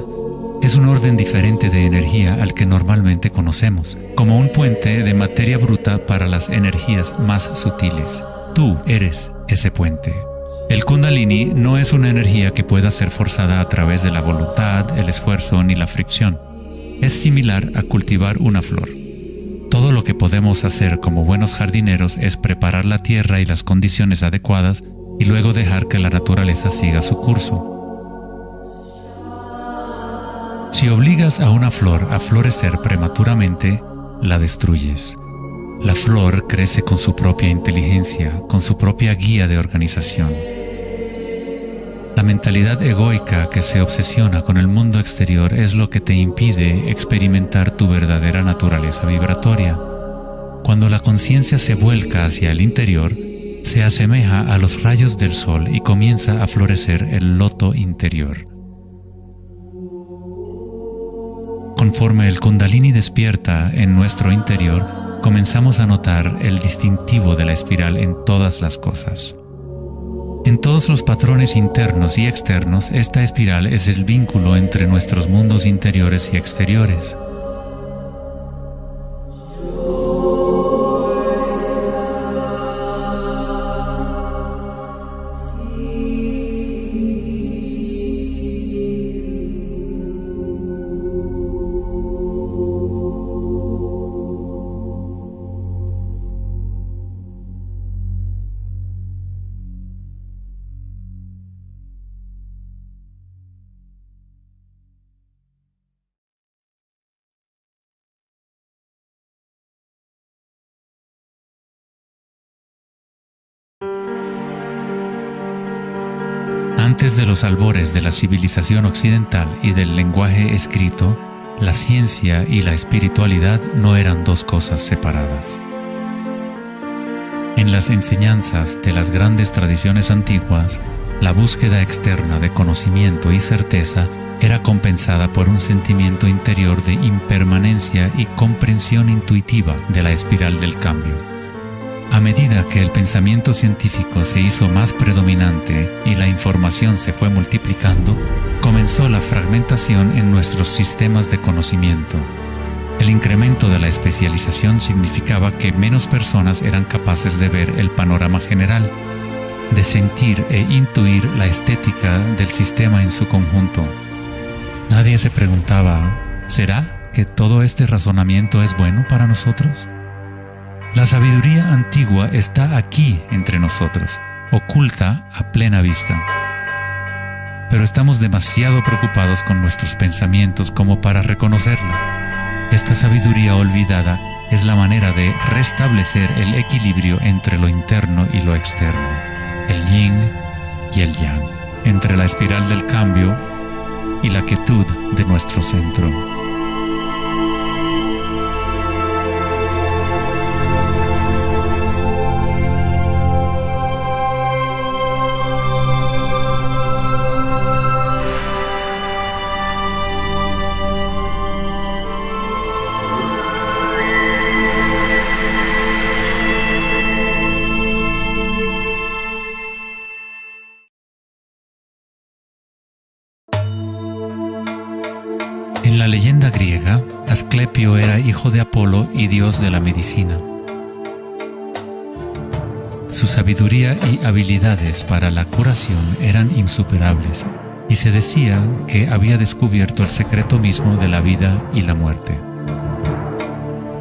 Es un orden diferente de energía al que normalmente conocemos, como un puente de materia bruta para las energías más sutiles. Tú eres ese puente. El Kundalini no es una energía que pueda ser forzada a través de la voluntad, el esfuerzo ni la fricción. Es similar a cultivar una flor. Todo lo que podemos hacer como buenos jardineros es preparar la tierra y las condiciones adecuadas y luego dejar que la naturaleza siga su curso. Si obligas a una flor a florecer prematuramente, la destruyes. La flor crece con su propia inteligencia, con su propia guía de organización. La mentalidad egoica que se obsesiona con el mundo exterior es lo que te impide experimentar tu verdadera naturaleza vibratoria. Cuando la conciencia se vuelca hacia el interior, se asemeja a los rayos del sol y comienza a florecer el loto interior. Conforme el Kundalini despierta en nuestro interior, comenzamos a notar el distintivo de la espiral en todas las cosas. En todos los patrones internos y externos, esta espiral es el vínculo entre nuestros mundos interiores y exteriores. Antes de los albores de la civilización occidental y del lenguaje escrito, la ciencia y la espiritualidad no eran dos cosas separadas. En las enseñanzas de las grandes tradiciones antiguas, la búsqueda externa de conocimiento y certeza era compensada por un sentimiento interior de impermanencia y comprensión intuitiva de la espiral del cambio. A medida que el pensamiento científico se hizo más predominante y la información se fue multiplicando, comenzó la fragmentación en nuestros sistemas de conocimiento. El incremento de la especialización significaba que menos personas eran capaces de ver el panorama general, de sentir e intuir la estética del sistema en su conjunto. Nadie se preguntaba, ¿será que todo este razonamiento es bueno para nosotros? La sabiduría antigua está aquí entre nosotros, oculta a plena vista. Pero estamos demasiado preocupados con nuestros pensamientos como para reconocerla. Esta sabiduría olvidada es la manera de restablecer el equilibrio entre lo interno y lo externo, el yin y el yang, entre la espiral del cambio y la quietud de nuestro centro. En la leyenda griega, Asclepio era hijo de Apolo y dios de la medicina. Su sabiduría y habilidades para la curación eran insuperables, y se decía que había descubierto el secreto mismo de la vida y la muerte.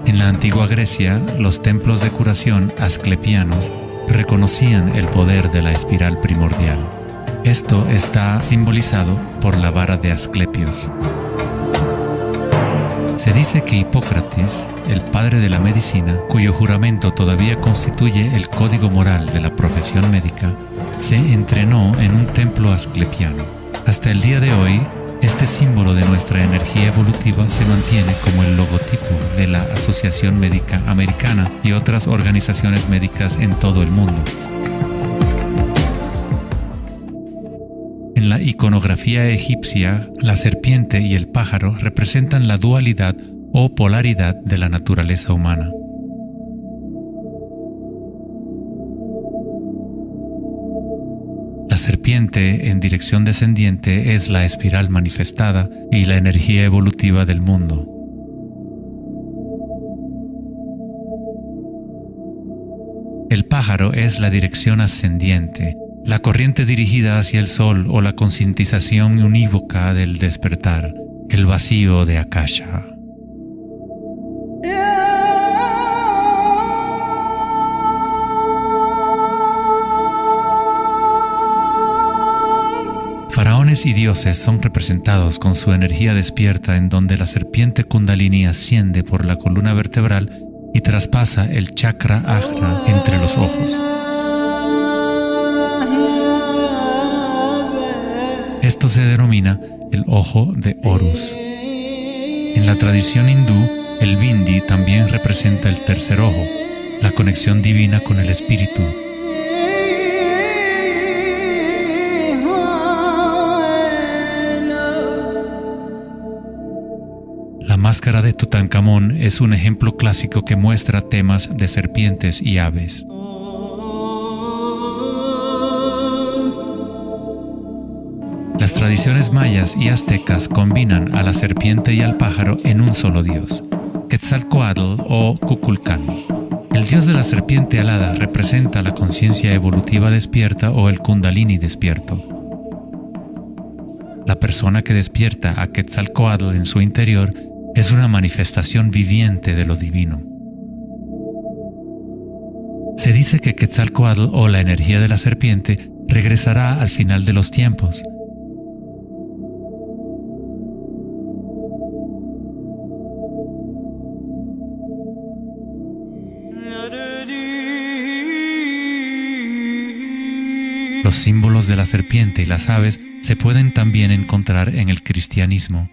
En la antigua Grecia, los templos de curación asclepianos reconocían el poder de la espiral primordial. Esto está simbolizado por la vara de Asclepios. Se dice que Hipócrates, el padre de la medicina, cuyo juramento todavía constituye el código moral de la profesión médica, se entrenó en un templo asclepiano.
Hasta el día de hoy, este símbolo de nuestra energía evolutiva se mantiene como el logotipo de la Asociación Médica Americana y otras organizaciones médicas en todo el mundo. En la iconografía egipcia, la serpiente y el pájaro representan la dualidad o polaridad de la naturaleza humana. La serpiente en dirección descendiente es la espiral manifestada y la energía evolutiva del mundo. El pájaro es la dirección ascendiente, la corriente dirigida hacia el sol o la concientización unívoca del despertar, el vacío de Akasha. Faraones y dioses son representados con su energía despierta, en donde la serpiente Kundalini asciende por la columna vertebral y traspasa el chakra ajna entre los ojos. Esto se denomina el ojo de Horus. En la tradición hindú, el bindi también representa el tercer ojo, la conexión divina con el espíritu. La máscara de Tutankamón es un ejemplo clásico que muestra temas de serpientes y aves. Las tradiciones mayas y aztecas combinan a la serpiente y al pájaro en un solo dios, Quetzalcóatl o Kukulcán. El dios de la serpiente alada representa la conciencia evolutiva despierta o el Kundalini despierto. La persona que despierta a Quetzalcóatl en su interior es una manifestación viviente de lo divino. Se dice que Quetzalcóatl o la energía de la serpiente regresará al final de los tiempos. Los símbolos de la serpiente y las aves se pueden también encontrar en el cristianismo.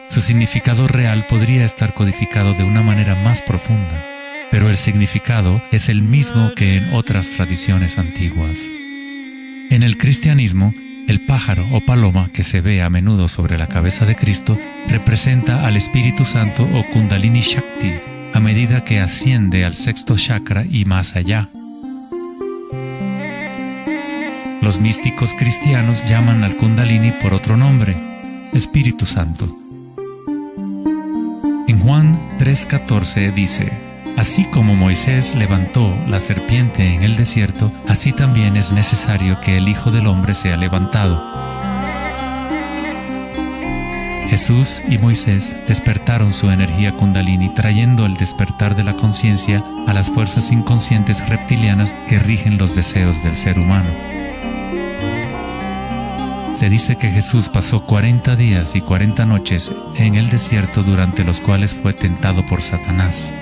Su significado real podría estar codificado de una manera más profunda, pero el significado es el mismo que en otras tradiciones antiguas. En el cristianismo, el pájaro o paloma que se ve a menudo sobre la cabeza de Cristo representa al Espíritu Santo o Kundalini Shakti a medida que asciende al sexto chakra y más allá. Los místicos cristianos llaman al Kundalini por otro nombre, Espíritu Santo. En Juan 3:14 dice: así como Moisés levantó la serpiente en el desierto, así también es necesario que el Hijo del Hombre sea levantado. Jesús y Moisés despertaron su energía Kundalini, trayendo el despertar de la conciencia a las fuerzas inconscientes reptilianas que rigen los deseos del ser humano. Se dice que Jesús pasó 40 días y 40 noches en el desierto, durante los cuales fue tentado por Satanás.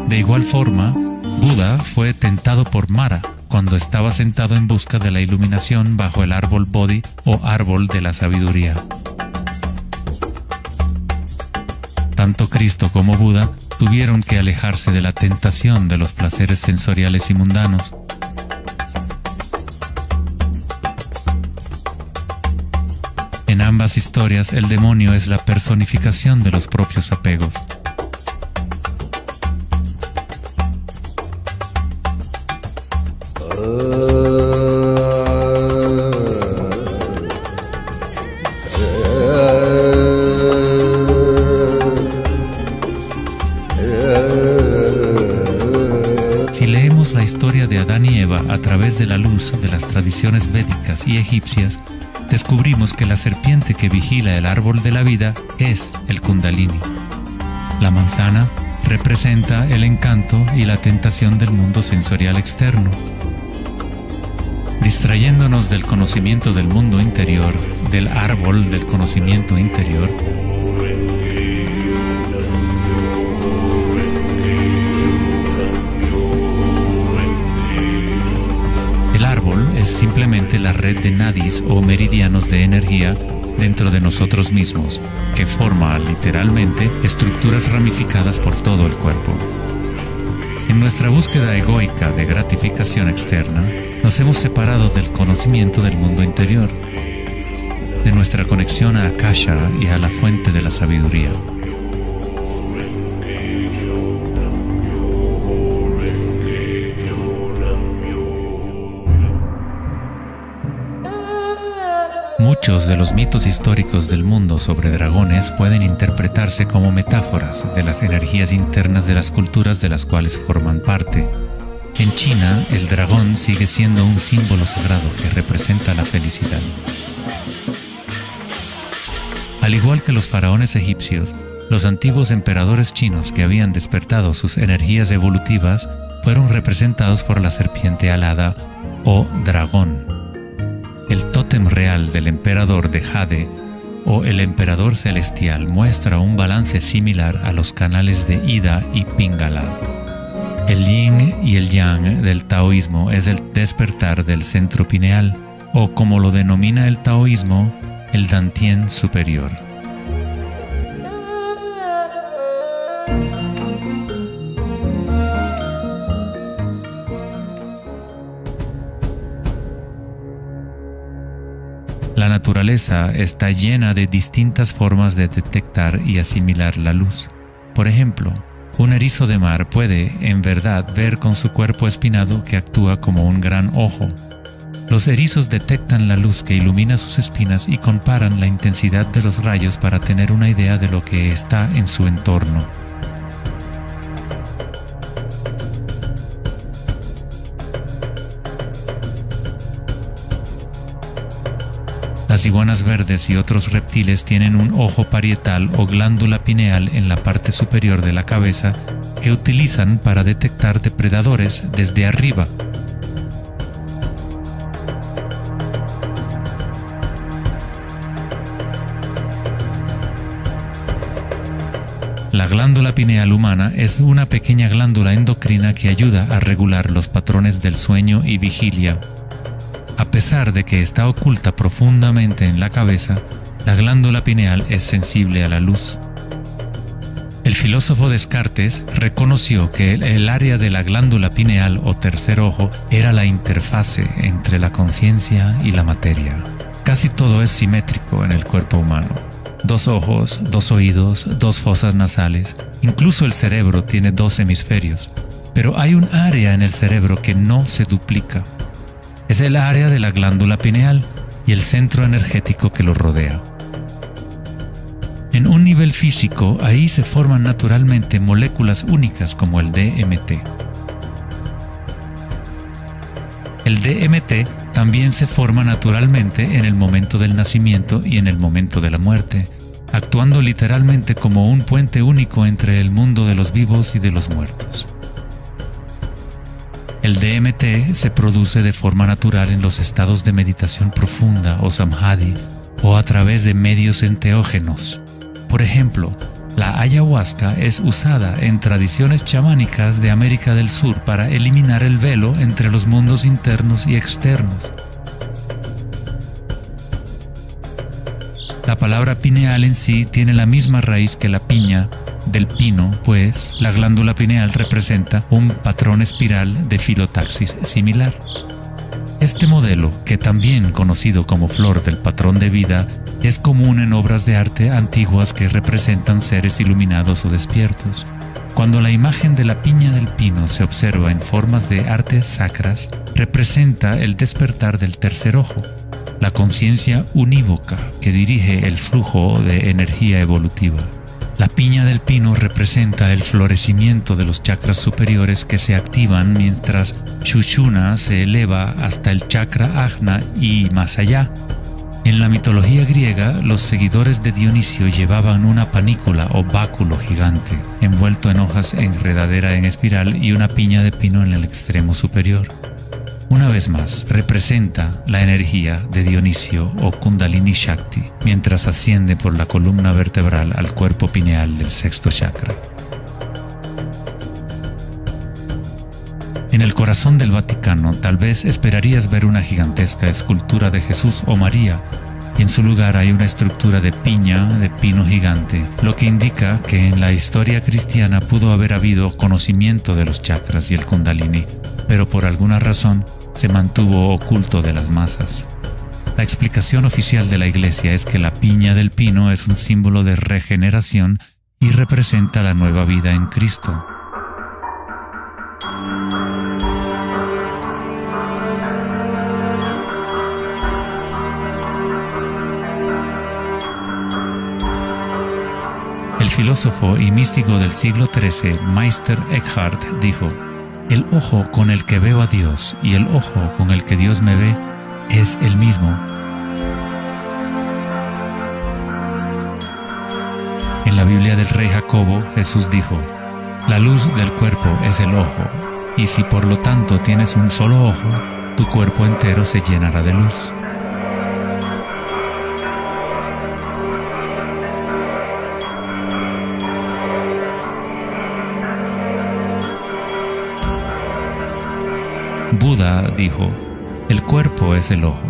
De igual forma, Buda fue tentado por Mara cuando estaba sentado en busca de la iluminación bajo el árbol Bodhi o árbol de la sabiduría. Tanto Cristo como Buda tuvieron que alejarse de la tentación de los placeres sensoriales y mundanos. En ambas historias, el demonio es la personificación de los propios apegos. Si leemos la historia de Adán y Eva a través de la luz de las tradiciones védicas y egipcias, descubrimos que la serpiente que vigila el árbol de la vida es el Kundalini. La manzana representa el encanto y la tentación del mundo sensorial externo. Distrayéndonos del conocimiento del mundo interior, del árbol del conocimiento interior, el árbol simplemente la red de nadis o meridianos de energía dentro de nosotros mismos, que forma literalmente estructuras ramificadas por todo el cuerpo. En nuestra búsqueda egoica de gratificación externa, nos hemos separado del conocimiento del mundo interior, de nuestra conexión a Akasha y a la fuente de la sabiduría. Muchos de los mitos históricos del mundo sobre dragones pueden interpretarse como metáforas de las energías internas de las culturas de las cuales forman parte. En China, el dragón sigue siendo un símbolo sagrado que representa la felicidad. Al igual que los faraones egipcios, los antiguos emperadores chinos que habían despertado sus energías evolutivas fueron representados por la serpiente alada o dragón. El tótem real del emperador de Jade o el emperador celestial muestra un balance similar a los canales de Ida y Pingala. El yin y el yang del taoísmo es el despertar del centro pineal, o como lo denomina el taoísmo, el Dantien superior. La naturaleza está llena de distintas formas de detectar y asimilar la luz. Por ejemplo, un erizo de mar puede, en verdad, ver con su cuerpo espinado que actúa como un gran ojo. Los erizos detectan la luz que ilumina sus espinas y comparan la intensidad de los rayos para tener una idea de lo que está en su entorno. Las iguanas verdes y otros reptiles tienen un ojo parietal o glándula pineal en la parte superior de la cabeza que utilizan para detectar depredadores desde arriba. La glándula pineal humana es una pequeña glándula endocrina que ayuda a regular los patrones del sueño y vigilia. A pesar de que está oculta profundamente en la cabeza, la glándula pineal es sensible a la luz. El filósofo Descartes reconoció que el área de la glándula pineal o tercer ojo era la interfase entre la conciencia y la materia. Casi todo es simétrico en el cuerpo humano. 2 ojos, 2 oídos, 2 fosas nasales. Incluso el cerebro tiene 2 hemisferios. Pero hay un área en el cerebro que no se duplica. Es el área de la glándula pineal y el centro energético que lo rodea. En un nivel físico, ahí se forman naturalmente moléculas únicas como el DMT. El DMT también se forma naturalmente en el momento del nacimiento y en el momento de la muerte, actuando literalmente como un puente único entre el mundo de los vivos y de los muertos. El DMT se produce de forma natural en los estados de meditación profunda o samadhi o a través de medios enteógenos. Por ejemplo, la ayahuasca es usada en tradiciones chamánicas de América del Sur para eliminar el velo entre los mundos internos y externos. La palabra pineal en sí tiene la misma raíz que la piña del pino, pues la glándula pineal representa un patrón espiral de filotaxis similar. Este modelo, que también conocido como flor del patrón de vida, es común en obras de arte antiguas que representan seres iluminados o despiertos. Cuando la imagen de la piña del pino se observa en formas de artes sacras, representa el despertar del tercer ojo, la conciencia unívoca que dirige el flujo de energía evolutiva. La piña del pino representa el florecimiento de los chakras superiores que se activan mientras Sushumna se eleva hasta el chakra Ajna y más allá. En la mitología griega, los seguidores de Dionisio llevaban una panícula o báculo gigante, envuelto en hojas enredadera en espiral y una piña de pino en el extremo superior. Una vez más, representa la energía de Dionisio o Kundalini Shakti, mientras asciende por la columna vertebral al cuerpo pineal del sexto chakra. En el corazón del Vaticano tal vez esperarías ver una gigantesca escultura de Jesús o María, y en su lugar hay una estructura de piña, de pino gigante, lo que indica que en la historia cristiana pudo haber habido conocimiento de los chakras y el kundalini, pero por alguna razón se mantuvo oculto de las masas. La explicación oficial de la Iglesia es que la piña del pino es un símbolo de regeneración y representa la nueva vida en Cristo. El filósofo y místico del siglo XIII, Meister Eckhart, dijo: "El ojo con el que veo a Dios y el ojo con el que Dios me ve es el mismo". En la Biblia del Rey Jacobo, Jesús dijo: "La luz del cuerpo es el ojo, y si por lo tanto tienes un solo ojo, tu cuerpo entero se llenará de luz". Buda dijo: "El cuerpo es el ojo".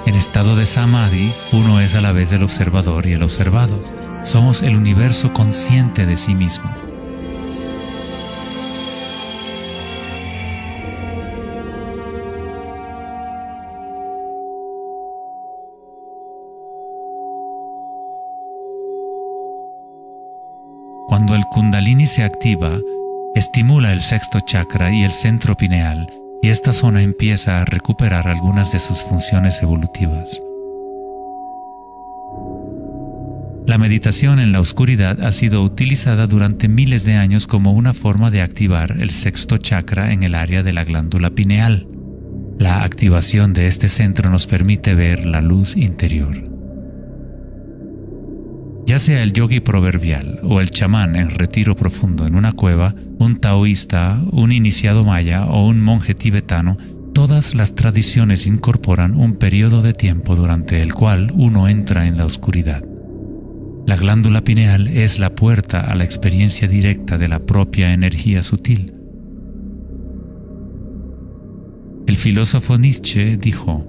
En estado de samadhi, uno es a la vez el observador y el observado. Somos el universo consciente de sí mismo. Cuando el kundalini se activa, estimula el sexto chakra y el centro pineal, y esta zona empieza a recuperar algunas de sus funciones evolutivas. La meditación en la oscuridad ha sido utilizada durante miles de años como una forma de activar el sexto chakra en el área de la glándula pineal. La activación de este centro nos permite ver la luz interior. Ya sea el yogi proverbial o el chamán en retiro profundo en una cueva, un taoísta, un iniciado maya o un monje tibetano, todas las tradiciones incorporan un periodo de tiempo durante el cual uno entra en la oscuridad. La glándula pineal es la puerta a la experiencia directa de la propia energía sutil. El filósofo Nietzsche dijo: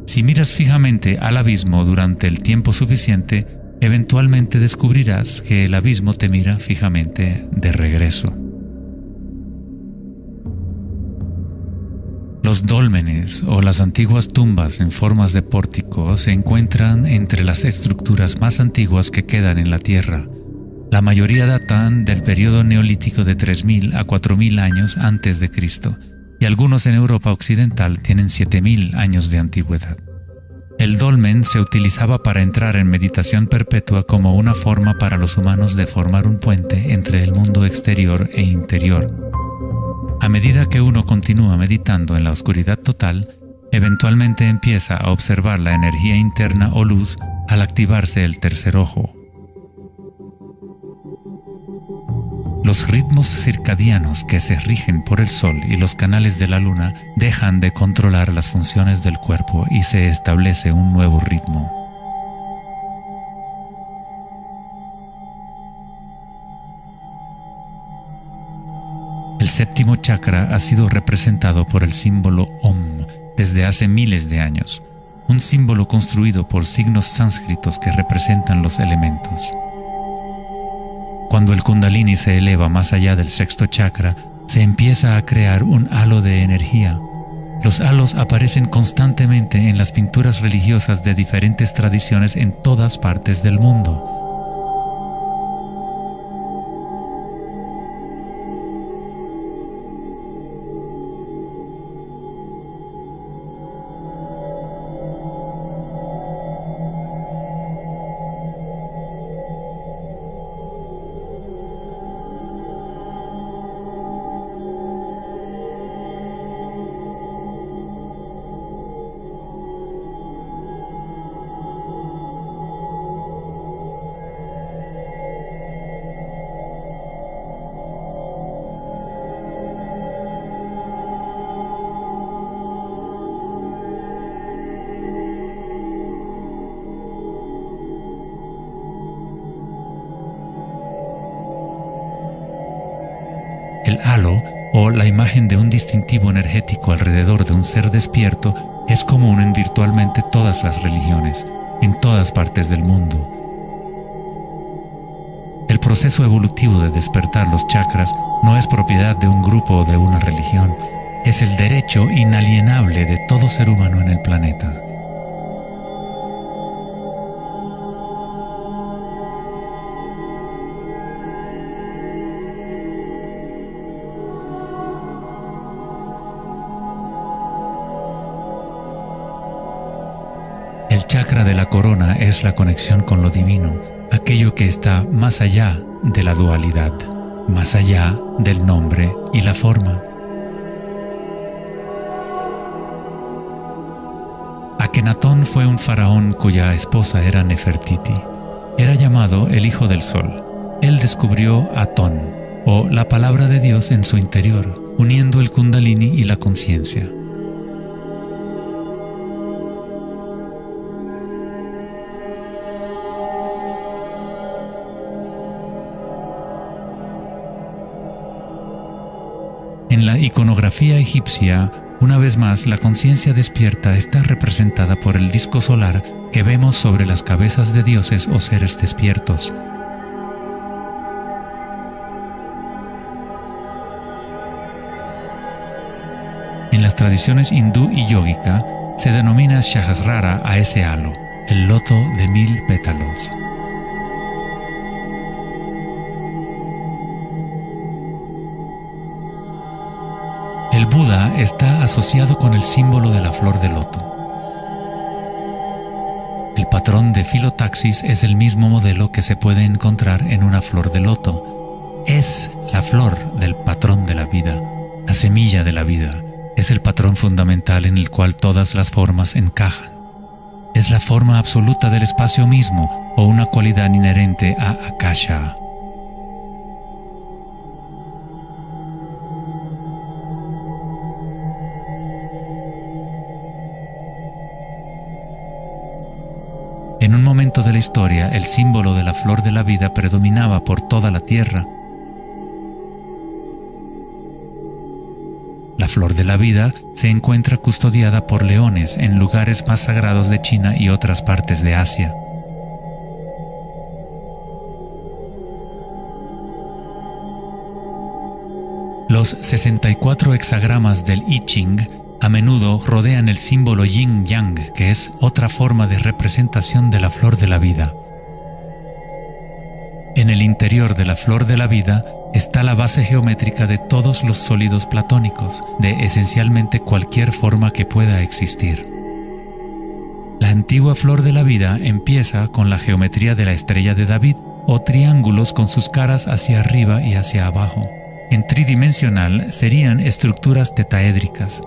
"Si miras fijamente al abismo durante el tiempo suficiente, eventualmente descubrirás que el abismo te mira fijamente de regreso". Los dólmenes o las antiguas tumbas en formas de pórtico se encuentran entre las estructuras más antiguas que quedan en la Tierra. La mayoría datan del periodo neolítico de 3000 a 4000 años antes de Cristo, y algunos en Europa occidental tienen 7000 años de antigüedad. El dolmen se utilizaba para entrar en meditación perpetua como una forma para los humanos de formar un puente entre el mundo exterior e interior. A medida que uno continúa meditando en la oscuridad total, eventualmente empieza a observar la energía interna o luz al activarse el tercer ojo. Los ritmos circadianos que se rigen por el sol y los canales de la luna dejan de controlar las funciones del cuerpo y se establece un nuevo ritmo. El séptimo chakra ha sido representado por el símbolo Om desde hace miles de años, un símbolo construido por signos sánscritos que representan los elementos. Cuando el kundalini se eleva más allá del sexto chakra, se empieza a crear un halo de energía. Los halos aparecen constantemente en las pinturas religiosas de diferentes tradiciones en todas partes del mundo. El halo, o la imagen de un distintivo energético alrededor de un ser despierto, es común en virtualmente todas las religiones, en todas partes del mundo. El proceso evolutivo de despertar los chakras no es propiedad de un grupo o de una religión, es el derecho inalienable de todo ser humano en el planeta. El chakra de la corona es la conexión con lo divino, aquello que está más allá de la dualidad, más allá del nombre y la forma. Akenatón fue un faraón cuya esposa era Nefertiti. Era llamado el Hijo del Sol. Él descubrió Atón, o la palabra de Dios en su interior, uniendo el Kundalini y la conciencia. En la iconografía egipcia, una vez más, la conciencia despierta está representada por el disco solar que vemos sobre las cabezas de dioses o seres despiertos. En las tradiciones hindú y yógica, se denomina Sahasrara a ese halo, el loto de 1000 pétalos. El Buda está asociado con el símbolo de la flor de loto. El patrón de filotaxis es el mismo modelo que se puede encontrar en una flor de loto. Es la flor del patrón de la vida, la semilla de la vida. Es el patrón fundamental en el cual todas las formas encajan. Es la forma absoluta del espacio mismo o una cualidad inherente a Akasha. En un momento de la historia, el símbolo de la flor de la vida predominaba por toda la tierra. La flor de la vida se encuentra custodiada por leones en lugares más sagrados de China y otras partes de Asia. Los 64 hexagramas del I Ching a menudo rodean el símbolo yin-yang, que es otra forma de representación de la flor de la vida. En el interior de la flor de la vida está la base geométrica de todos los sólidos platónicos, de esencialmente cualquier forma que pueda existir. La antigua flor de la vida empieza con la geometría de la estrella de David, o triángulos con sus caras hacia arriba y hacia abajo. En tridimensional serían estructuras tetaédricas.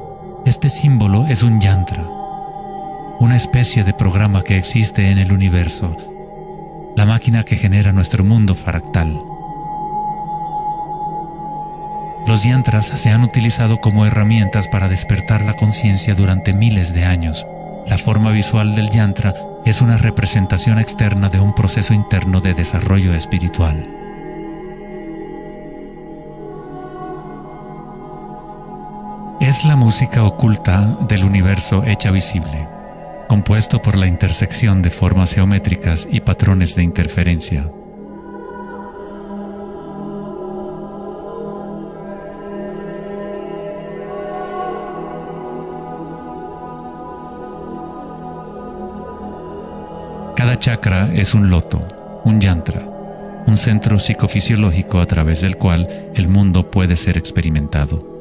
Este símbolo es un yantra, una especie de programa que existe en el universo, la máquina que genera nuestro mundo fractal. Los yantras se han utilizado como herramientas para despertar la conciencia durante miles de años. La forma visual del yantra es una representación externa de un proceso interno de desarrollo espiritual. Es la música oculta del universo hecha visible, compuesto por la intersección de formas geométricas y patrones de interferencia. Cada chakra es un loto, un yantra, un centro psicofisiológico a través del cual el mundo puede ser experimentado.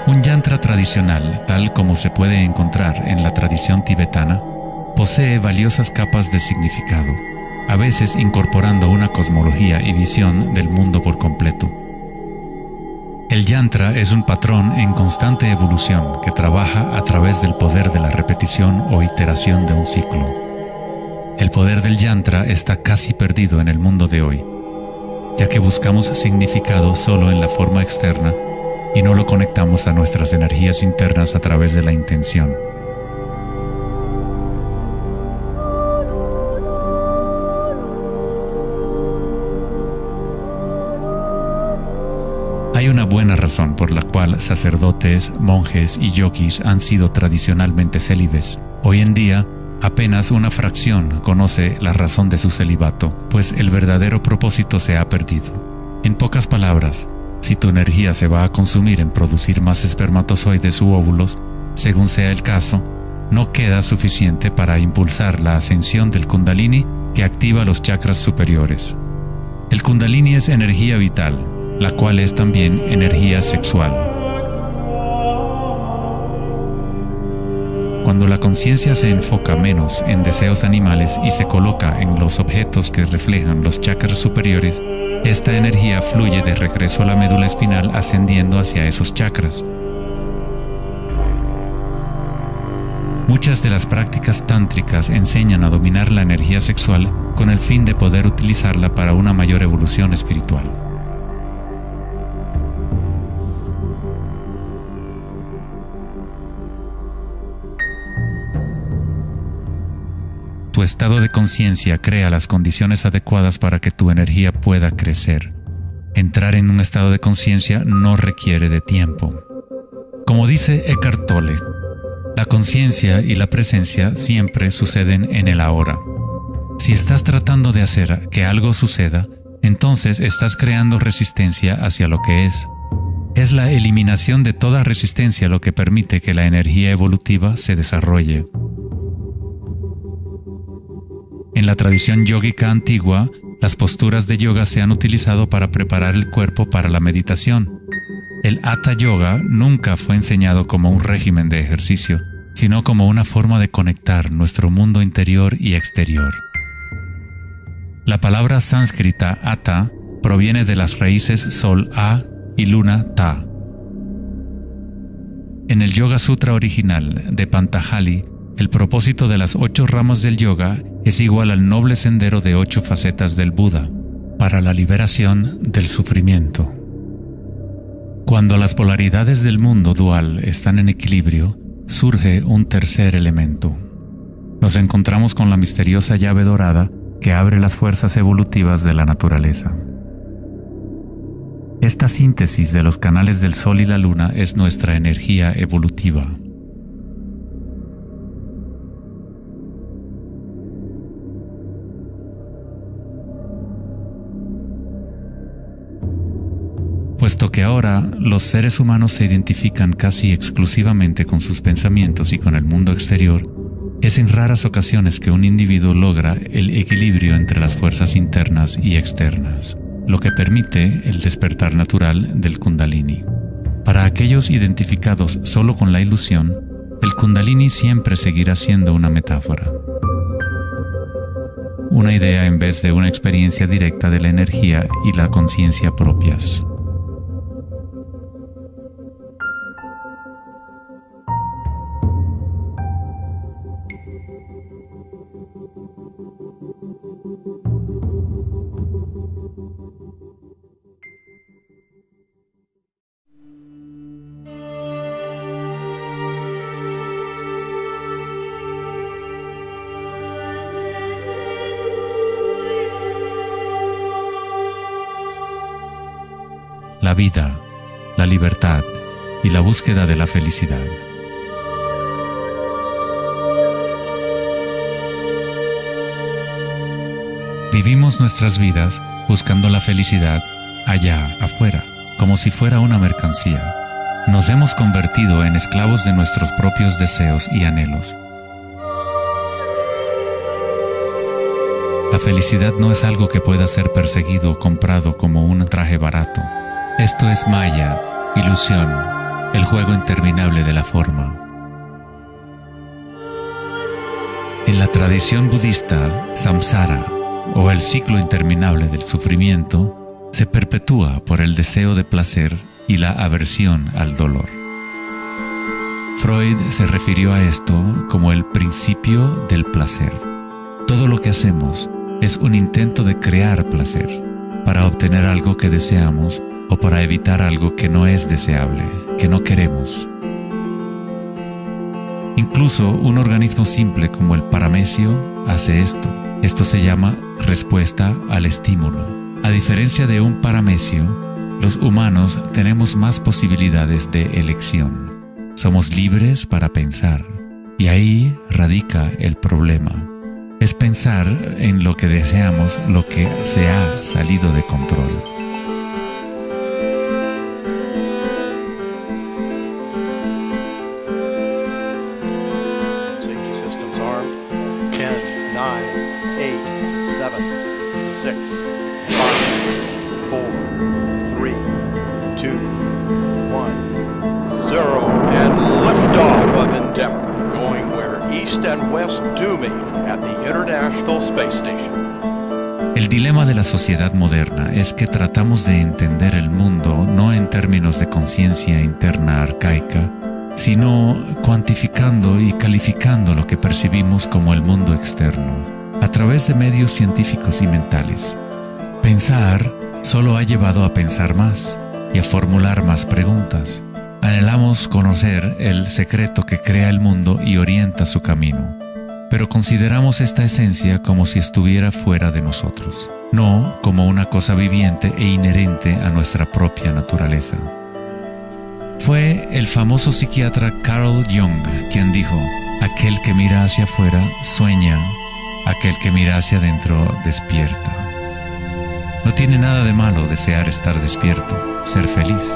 Un yantra tradicional, tal como se puede encontrar en la tradición tibetana, posee valiosas capas de significado, a veces incorporando una cosmología y visión del mundo por completo. El yantra es un patrón en constante evolución que trabaja a través del poder de la repetición o iteración de un ciclo. El poder del yantra está casi perdido en el mundo de hoy, ya que buscamos significado solo en la forma externa y no lo conectamos a nuestras energías internas a través de la intención. Hay una buena razón por la cual sacerdotes, monjes y yogis han sido tradicionalmente célibes. Hoy en día, apenas una fracción conoce la razón de su celibato, pues el verdadero propósito se ha perdido. En pocas palabras, si tu energía se va a consumir en producir más espermatozoides u óvulos, según sea el caso, no queda suficiente para impulsar la ascensión del Kundalini que activa los chakras superiores. El Kundalini es energía vital, la cual es también energía sexual. Cuando la conciencia se enfoca menos en deseos animales y se coloca en los objetos que reflejan los chakras superiores, esta energía fluye de regreso a la médula espinal ascendiendo hacia esos chakras. Muchas de las prácticas tántricas enseñan a dominar la energía sexual con el fin de poder utilizarla para una mayor evolución espiritual. Tu estado de conciencia crea las condiciones adecuadas para que tu energía pueda crecer. Entrar en un estado de conciencia no requiere de tiempo. Como dice Eckhart Tolle, la conciencia y la presencia siempre suceden en el ahora. Si estás tratando de hacer que algo suceda, entonces estás creando resistencia hacia lo que es. Es la eliminación de toda resistencia lo que permite que la energía evolutiva se desarrolle. En la tradición yógica antigua, las posturas de yoga se han utilizado para preparar el cuerpo para la meditación. El Hatha Yoga nunca fue enseñado como un régimen de ejercicio, sino como una forma de conectar nuestro mundo interior y exterior. La palabra sánscrita Hatha proviene de las raíces Sol A y Luna Ta. En el Yoga Sutra original de Pantajali, el propósito de las 8 ramas del yoga es igual al noble sendero de 8 facetas del Buda, para la liberación del sufrimiento. Cuando las polaridades del mundo dual están en equilibrio, surge un tercer elemento. Nos encontramos con la misteriosa llave dorada que abre las fuerzas evolutivas de la naturaleza. Esta síntesis de los canales del Sol y la Luna es nuestra energía evolutiva. Puesto que ahora los seres humanos se identifican casi exclusivamente con sus pensamientos y con el mundo exterior, es en raras ocasiones que un individuo logra el equilibrio entre las fuerzas internas y externas, lo que permite el despertar natural del Kundalini. Para aquellos identificados solo con la ilusión, el Kundalini siempre seguirá siendo una metáfora, una idea en vez de una experiencia directa de la energía y la conciencia propias. La vida, la libertad y la búsqueda de la felicidad. Vivimos nuestras vidas buscando la felicidad allá afuera, como si fuera una mercancía. Nos hemos convertido en esclavos de nuestros propios deseos y anhelos. La felicidad no es algo que pueda ser perseguido o comprado como un traje barato. Esto es maya, ilusión, el juego interminable de la forma. En la tradición budista, samsara, o el ciclo interminable del sufrimiento, se perpetúa por el deseo de placer
y la aversión al dolor. Freud se refirió a esto como el principio del placer. Todo lo que hacemos es un intento de crear placer para obtener algo que deseamos o para evitar algo que no es deseable, que no queremos. Incluso un organismo simple como el paramecio hace esto. Esto se llama respuesta al estímulo. A diferencia de un paramecio, los humanos tenemos más posibilidades de elección. Somos libres para pensar, y ahí radica el problema. Es pensar en lo que deseamos, lo que se ha salido de control.
Safety systems armed. 10, 9, 8, 7, 6, 5, 4, 3, 2, 1, 0, and liftoff of Endeavour, going where east and west do meet at the International Space Station.
El dilema de la sociedad moderna es que tratamos de entender el mundo no en términos de conciencia interna arcaica, sino cuantificando y calificando lo que percibimos como el mundo externo, a través de medios científicos y mentales. Pensar solo ha llevado a pensar más y a formular más preguntas. Anhelamos conocer el secreto que crea el mundo y orienta su camino, pero consideramos esta esencia como si estuviera fuera de nosotros, no como una cosa viviente e inherente a nuestra propia naturaleza. Fue el famoso psiquiatra Carl Jung quien dijo: aquel que mira hacia afuera sueña, aquel que mira hacia adentro despierta. No tiene nada de malo desear estar despierto, ser feliz.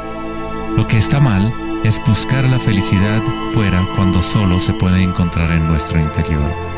Lo que está mal es buscar la felicidad fuera cuando solo se puede encontrar en nuestro interior.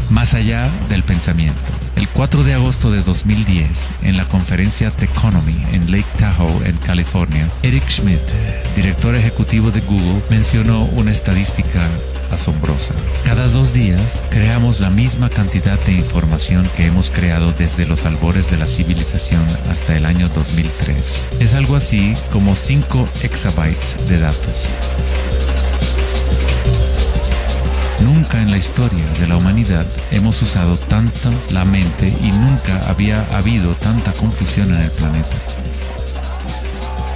Más allá del pensamiento. El 4 de agosto de 2010, en la conferencia Techonomy en Lake Tahoe, en California, Eric Schmidt, director ejecutivo de Google, mencionó una estadística asombrosa. Cada 2 días creamos la misma cantidad de información que hemos creado desde los albores de la civilización hasta el año 2003. Es algo así como 5 exabytes de datos. Nunca en la historia de la humanidad hemos usado tanto la mente y nunca había habido tanta confusión en el planeta.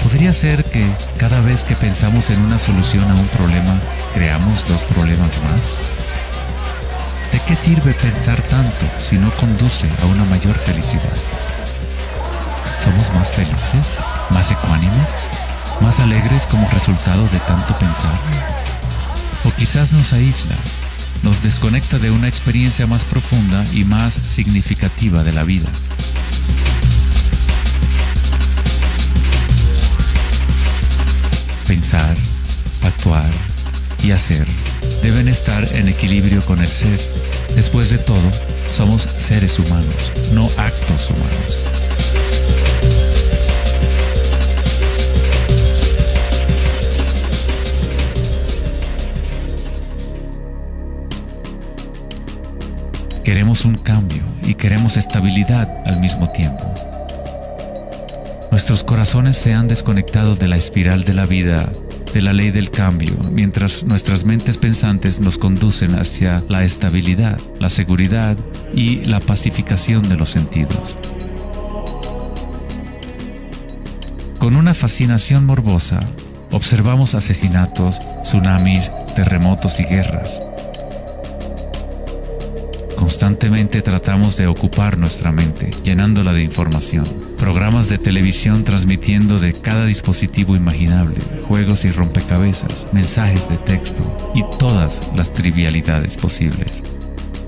¿Podría ser que cada vez que pensamos en una solución a un problema, creamos 2 problemas más? ¿De qué sirve pensar tanto si no conduce a una mayor felicidad? ¿Somos más felices? ¿Más ecuánimes? ¿Más alegres como resultado de tanto pensar? O quizás nos aísla, nos desconecta de una experiencia más profunda y más significativa de la vida. Pensar, actuar y hacer deben estar en equilibrio con el ser. Después de todo, somos seres humanos, no actos humanos. Queremos un cambio y queremos estabilidad al mismo tiempo. Nuestros corazones se han desconectado de la espiral de la vida, de la ley del cambio, mientras nuestras mentes pensantes nos conducen hacia la estabilidad, la seguridad y la pacificación de los sentidos. Con una fascinación morbosa, observamos asesinatos, tsunamis, terremotos y guerras. Constantemente tratamos de ocupar nuestra mente, llenándola de información. Programas de televisión transmitiendo de cada dispositivo imaginable, juegos y rompecabezas, mensajes de texto y todas las trivialidades posibles.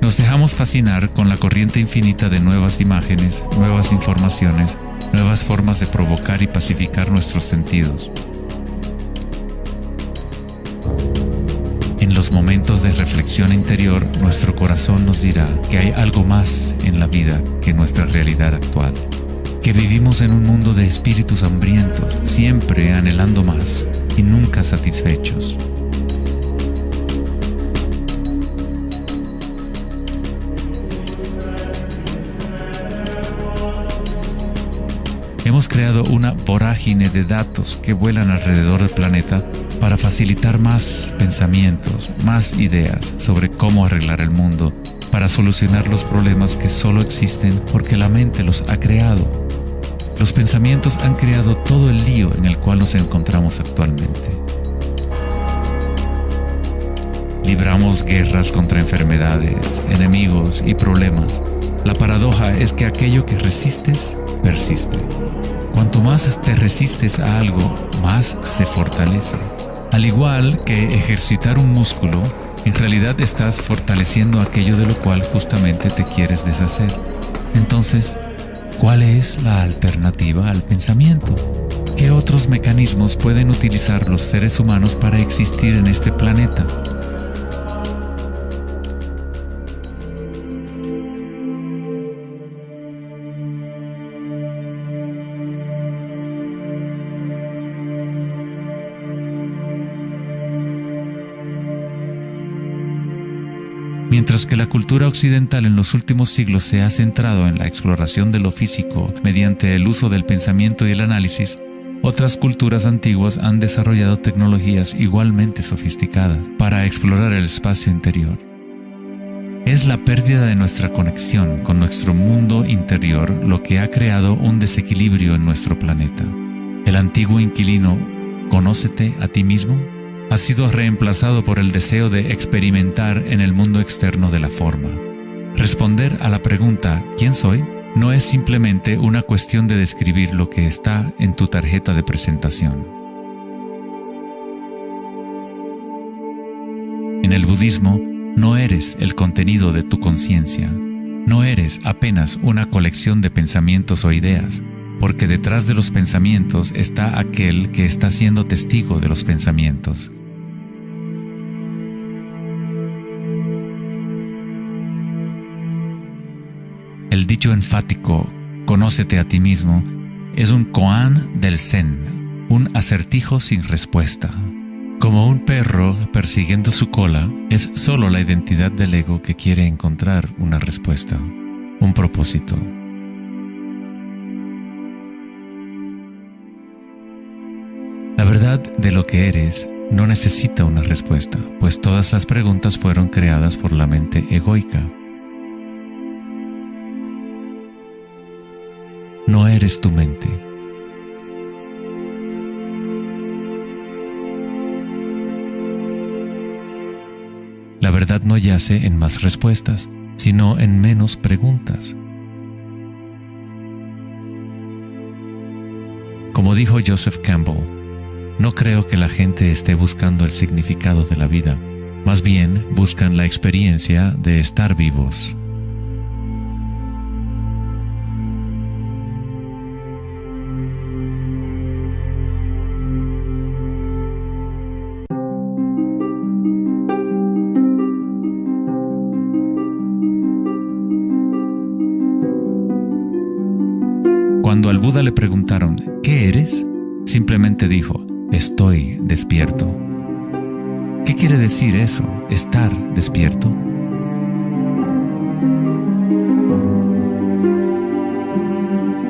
Nos dejamos fascinar con la corriente infinita de nuevas imágenes, nuevas informaciones, nuevas formas de provocar y pacificar nuestros sentidos.
los momentos de reflexión interior, nuestro corazón nos dirá que hay algo más en la vida que nuestra realidad actual, que vivimos en un mundo de espíritus hambrientos, siempre anhelando más y nunca satisfechos. Hemos creado una vorágine de datos que vuelan alrededor del planeta para facilitar más pensamientos, más ideas sobre cómo arreglar el mundo, para solucionar los problemas que solo existen porque la mente los ha creado. Los pensamientos han creado todo el lío en el cual nos encontramos actualmente. Libramos guerras contra enfermedades, enemigos y problemas. La paradoja es que aquello que resistes, persiste. Cuanto más te resistes a algo, más se fortalece. Al igual que ejercitar un músculo, en realidad estás fortaleciendo aquello de lo cual justamente te quieres deshacer. Entonces, ¿cuál es la alternativa al pensamiento? ¿Qué otros mecanismos pueden utilizar los seres humanos para existir en este planeta? Mientras que la cultura occidental en los últimos siglos se ha centrado en la exploración de lo físico mediante el uso del pensamiento y el análisis, otras culturas antiguas han desarrollado tecnologías igualmente sofisticadas para explorar el espacio interior. Es la pérdida de nuestra conexión con nuestro mundo interior lo que ha creado un desequilibrio en nuestro planeta. El antiguo inquilino, «Conócete a ti mismo», ha sido reemplazado por el deseo de experimentar en el mundo externo de la forma. Responder a la pregunta ¿quién soy? No es simplemente una cuestión de describir lo que está en tu tarjeta de presentación. En el budismo, no eres el contenido de tu conciencia. No eres apenas una colección de pensamientos o ideas, porque detrás de los pensamientos está aquel que está siendo testigo de los pensamientos. El dicho enfático, «Conócete a ti mismo», es un koan del Zen, un acertijo sin respuesta. Como un perro persiguiendo su cola, es solo la identidad del ego que quiere encontrar una respuesta, un propósito. La verdad de lo que eres no necesita una respuesta, pues todas las preguntas fueron creadas por la mente egoica. No eres tu mente. La verdad no yace en más respuestas, sino en menos preguntas. Como dijo Joseph Campbell, no creo que la gente esté buscando el significado de la vida, más bien buscan la experiencia de estar vivos. Cuando al Buda le preguntaron, ¿qué eres?, simplemente dijo, estoy despierto. ¿Qué quiere decir eso, estar despierto?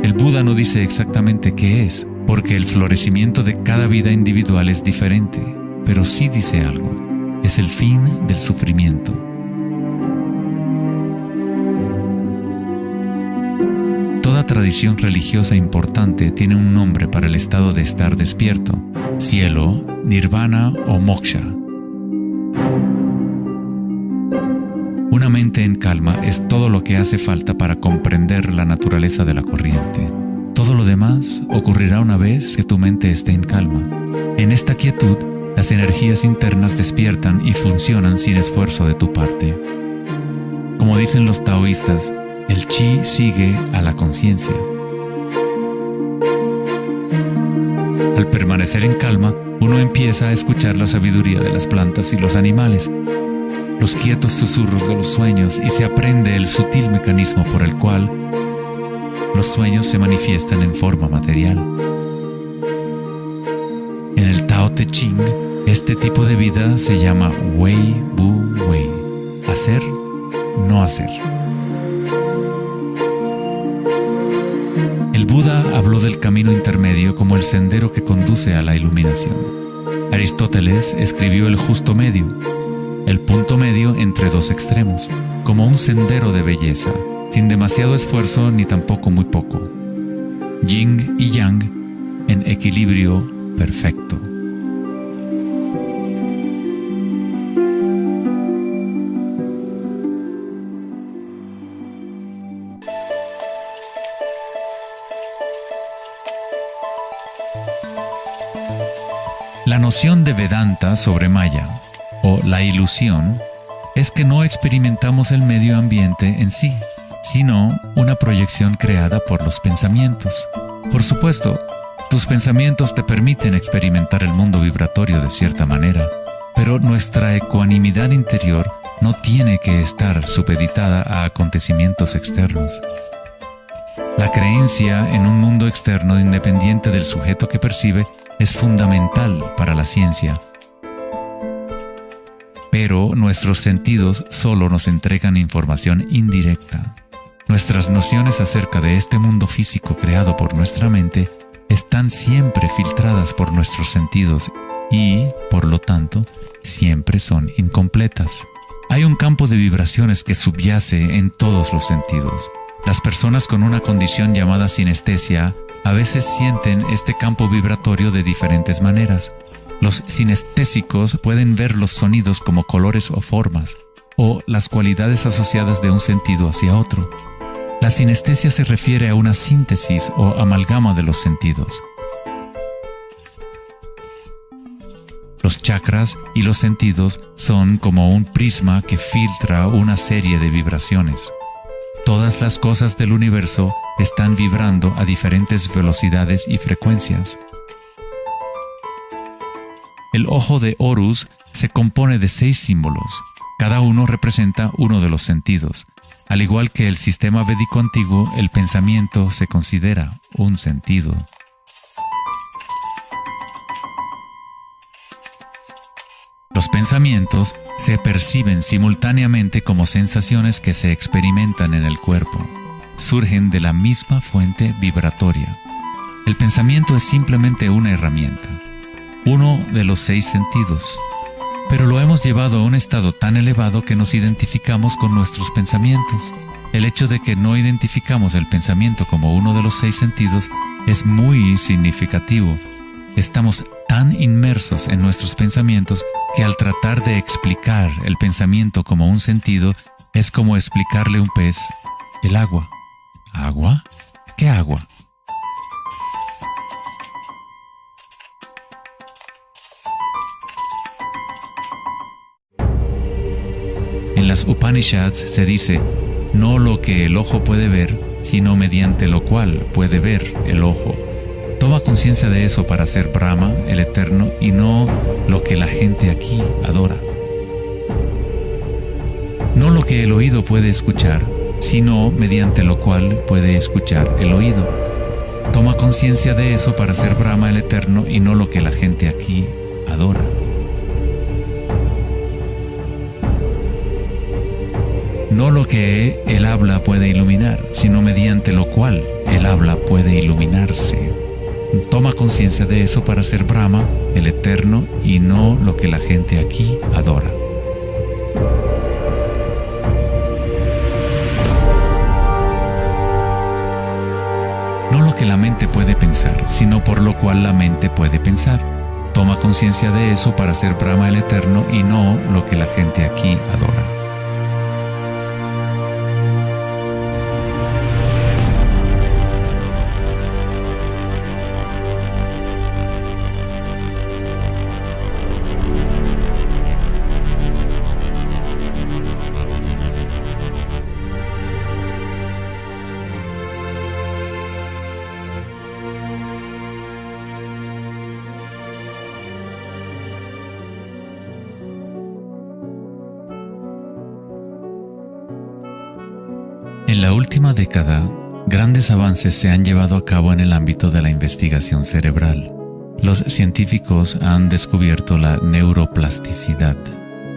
El Buda no dice exactamente qué es, porque el florecimiento de cada vida individual es diferente, pero sí dice algo, es el fin del sufrimiento. Toda tradición religiosa importante tiene un nombre para el estado de estar despierto: cielo, nirvana o moksha. Una mente en calma es todo lo que hace falta para comprender la naturaleza de la corriente. Todo lo demás ocurrirá una vez que tu mente esté en calma. En esta quietud, las energías internas despiertan y funcionan sin esfuerzo de tu parte. Como dicen los taoístas, el chi sigue a la conciencia. Al permanecer en calma, uno empieza a escuchar la sabiduría de las plantas y los animales, los quietos susurros de los sueños, y se aprende el sutil mecanismo por el cual los sueños se manifiestan en forma material. En el Tao Te Ching, este tipo de vida se llama Wei Wu Wei, hacer, no hacer. El Buda habló del camino intermedio como el sendero que conduce a la iluminación. Aristóteles escribió el justo medio, el punto medio entre dos extremos, como un sendero de belleza, sin demasiado esfuerzo ni tampoco muy poco. Yin y Yang en equilibrio perfecto. La noción de Vedanta sobre Maya, o la ilusión, es que no experimentamos el medio ambiente en sí, sino una proyección creada por los pensamientos. Por supuesto, tus pensamientos te permiten experimentar el mundo vibratorio de cierta manera, pero nuestra ecuanimidad interior no tiene que estar supeditada a acontecimientos externos. La creencia en un mundo externo independiente del sujeto que percibe es fundamental para la ciencia. Pero nuestros sentidos solo nos entregan información indirecta. Nuestras nociones acerca de este mundo físico creado por nuestra mente están siempre filtradas por nuestros sentidos y, por lo tanto, siempre son incompletas. Hay un campo de vibraciones que subyace en todos los sentidos. Las personas con una condición llamada sinestesia a veces sienten este campo vibratorio de diferentes maneras. Los sinestésicos pueden ver los sonidos como colores o formas, o las cualidades asociadas de un sentido hacia otro. La sinestesia se refiere a una síntesis o amalgama de los sentidos. Los chakras y los sentidos son como un prisma que filtra una serie de vibraciones. Todas las cosas del universo están vibrando a diferentes velocidades y frecuencias. El ojo de Horus se compone de 6 símbolos. Cada uno representa uno de los sentidos. Al igual que el sistema védico antiguo, el pensamiento se considera un sentido. Los pensamientos se perciben simultáneamente como sensaciones que se experimentan en el cuerpo. Surgen de la misma fuente vibratoria. El pensamiento es simplemente una herramienta, uno de los 6 sentidos, pero lo hemos llevado a un estado tan elevado que nos identificamos con nuestros pensamientos. El hecho de que no identificamos el pensamiento como uno de los 6 sentidos es muy significativo. Estamos tan inmersos en nuestros pensamientos que al tratar de explicar el pensamiento como un sentido es como explicarle a un pez el agua. ¿Agua? ¿Qué agua? En las Upanishads se dice, no lo que el ojo puede ver, sino mediante lo cual puede ver el ojo. Toma conciencia de eso para ser Brahma, el Eterno, y no lo que la gente aquí adora. No lo que el oído puede escuchar, sino mediante lo cual puede escuchar el oído. Toma conciencia de eso para ser Brahma, el Eterno, y no lo que la gente aquí adora. No lo que el habla puede iluminar, sino mediante lo cual el habla puede iluminarse. Toma conciencia de eso para ser Brahma, el Eterno, y no lo que la gente aquí adora. No lo que la mente puede pensar, sino por lo cual la mente puede pensar. Toma conciencia de eso para ser Brahma, el Eterno, y no lo que la gente aquí adora. En la última década, grandes avances se han llevado a cabo en el ámbito de la investigación cerebral. Los científicos han descubierto la neuroplasticidad,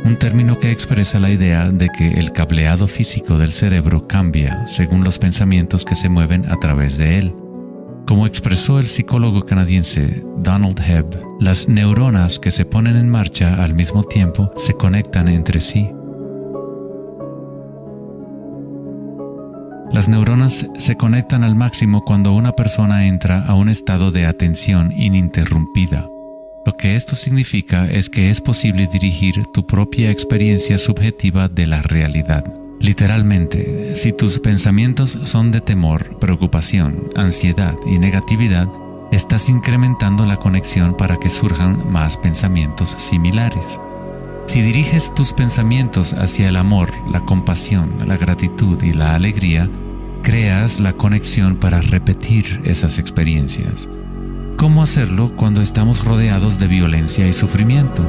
un término que expresa la idea de que el cableado físico del cerebro cambia según los pensamientos que se mueven a través de él. Como expresó el psicólogo canadiense Donald Hebb, las neuronas que se ponen en marcha al mismo tiempo se conectan entre sí. Las neuronas se conectan al máximo cuando una persona entra a un estado de atención ininterrumpida. Lo que esto significa es que es posible dirigir tu propia experiencia subjetiva de la realidad. Literalmente, si tus pensamientos son de temor, preocupación, ansiedad y negatividad, estás incrementando la conexión para que surjan más pensamientos similares. Si diriges tus pensamientos hacia el amor, la compasión, la gratitud y la alegría, creas la conexión para repetir esas experiencias. ¿Cómo hacerlo cuando estamos rodeados de violencia y sufrimiento?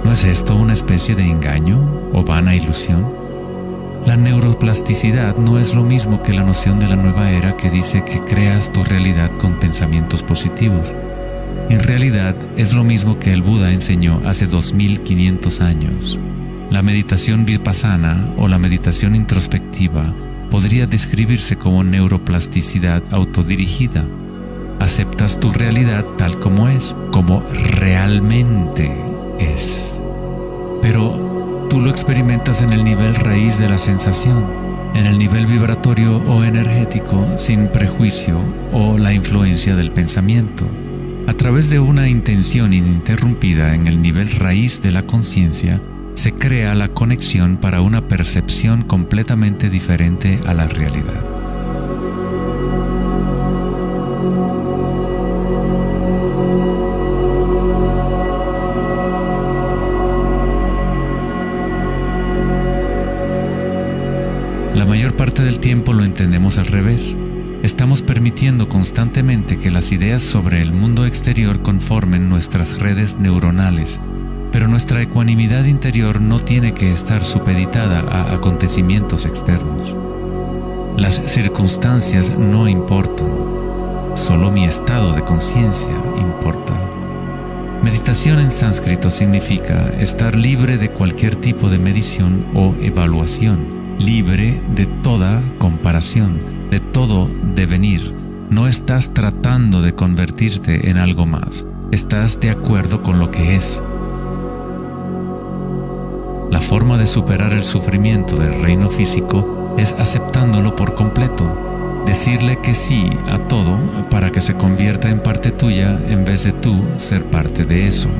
¿No es esto una especie de engaño o vana ilusión? La neuroplasticidad no es lo mismo que la noción de la nueva era que dice que creas tu realidad con pensamientos positivos. En realidad es lo mismo que el Buda enseñó hace 2500 años. La meditación vipassana o la meditación introspectiva podría describirse como neuroplasticidad autodirigida. Aceptas tu realidad tal como es, como realmente es. Pero tú lo experimentas en el nivel raíz de la sensación, en el nivel vibratorio o energético, sin prejuicio o la influencia del pensamiento. A través de una intención ininterrumpida en el nivel raíz de la conciencia, se crea la conexión para una percepción completamente diferente a la realidad. La mayor parte del tiempo lo entendemos al revés. Estamos permitiendo constantemente que las ideas sobre el mundo exterior conformen nuestras redes neuronales, pero nuestra ecuanimidad interior no tiene que estar supeditada a acontecimientos externos. Las circunstancias no importan, solo mi estado de conciencia importa. Meditación en sánscrito significa estar libre de cualquier tipo de medición o evaluación. Libre de toda comparación, de todo devenir. No estás tratando de convertirte en algo más. Estás de acuerdo con lo que es. La forma de superar el sufrimiento del reino físico es aceptándolo por completo. Decirle que sí a todo para que se convierta en parte tuya en vez de tú ser parte de eso.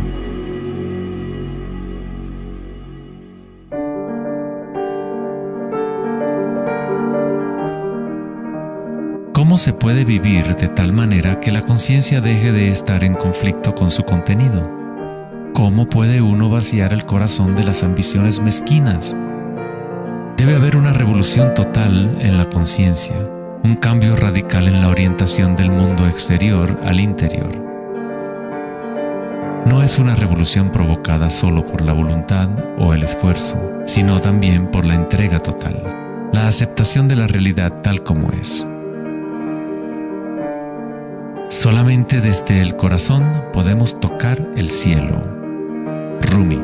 ¿Cómo se puede vivir de tal manera que la conciencia deje de estar en conflicto con su contenido? ¿Cómo puede uno vaciar el corazón de las ambiciones mezquinas? Debe haber una revolución total en la conciencia, un cambio radical en la orientación del mundo exterior al interior. No es una revolución provocada solo por la voluntad o el esfuerzo, sino también por la entrega total, la aceptación de la realidad tal como es. Solamente desde el corazón podemos tocar el cielo. Rumi.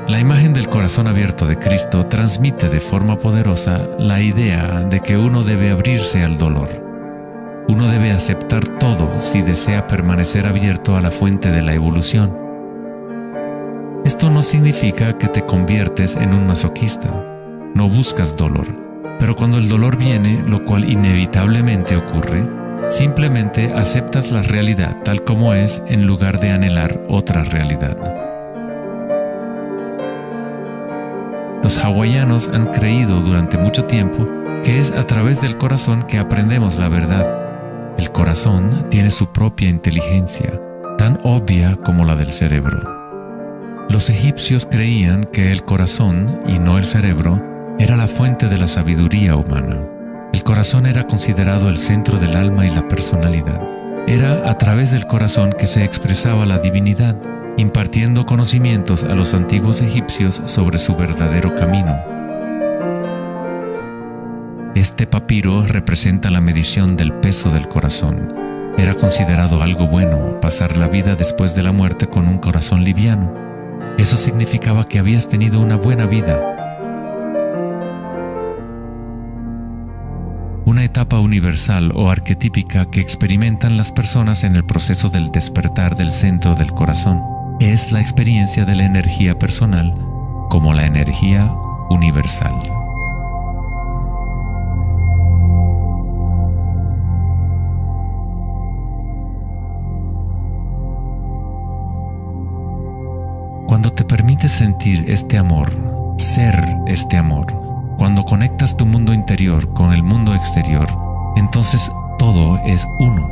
La imagen del corazón abierto de Cristo transmite de forma poderosa la idea de que uno debe abrirse al dolor. Uno debe aceptar todo si desea permanecer abierto a la fuente de la evolución. Esto no significa que te conviertes en un masoquista. No buscas dolor, pero cuando el dolor viene, lo cual inevitablemente ocurre, simplemente aceptas la realidad tal como es en lugar de anhelar otra realidad. Los hawaianos han creído durante mucho tiempo que es a través del corazón que aprendemos la verdad. El corazón tiene su propia inteligencia, tan obvia como la del cerebro. Los egipcios creían que el corazón, y no el cerebro, era la fuente de la sabiduría humana. El corazón era considerado el centro del alma y la personalidad. Era a través del corazón que se expresaba la divinidad, impartiendo conocimientos a los antiguos egipcios sobre su verdadero camino.
Este papiro representa la medición del peso del corazón. Era considerado algo bueno pasar la vida después de la muerte con un corazón liviano. Eso significaba que habías tenido una buena vida. Una etapa universal o arquetípica que experimentan las personas en el proceso del despertar del centro del corazón es la experiencia de la energía personal como la energía universal. Cuando te permites sentir este amor, ser este amor, cuando conectas tu mundo interior con el mundo exterior, entonces todo es uno.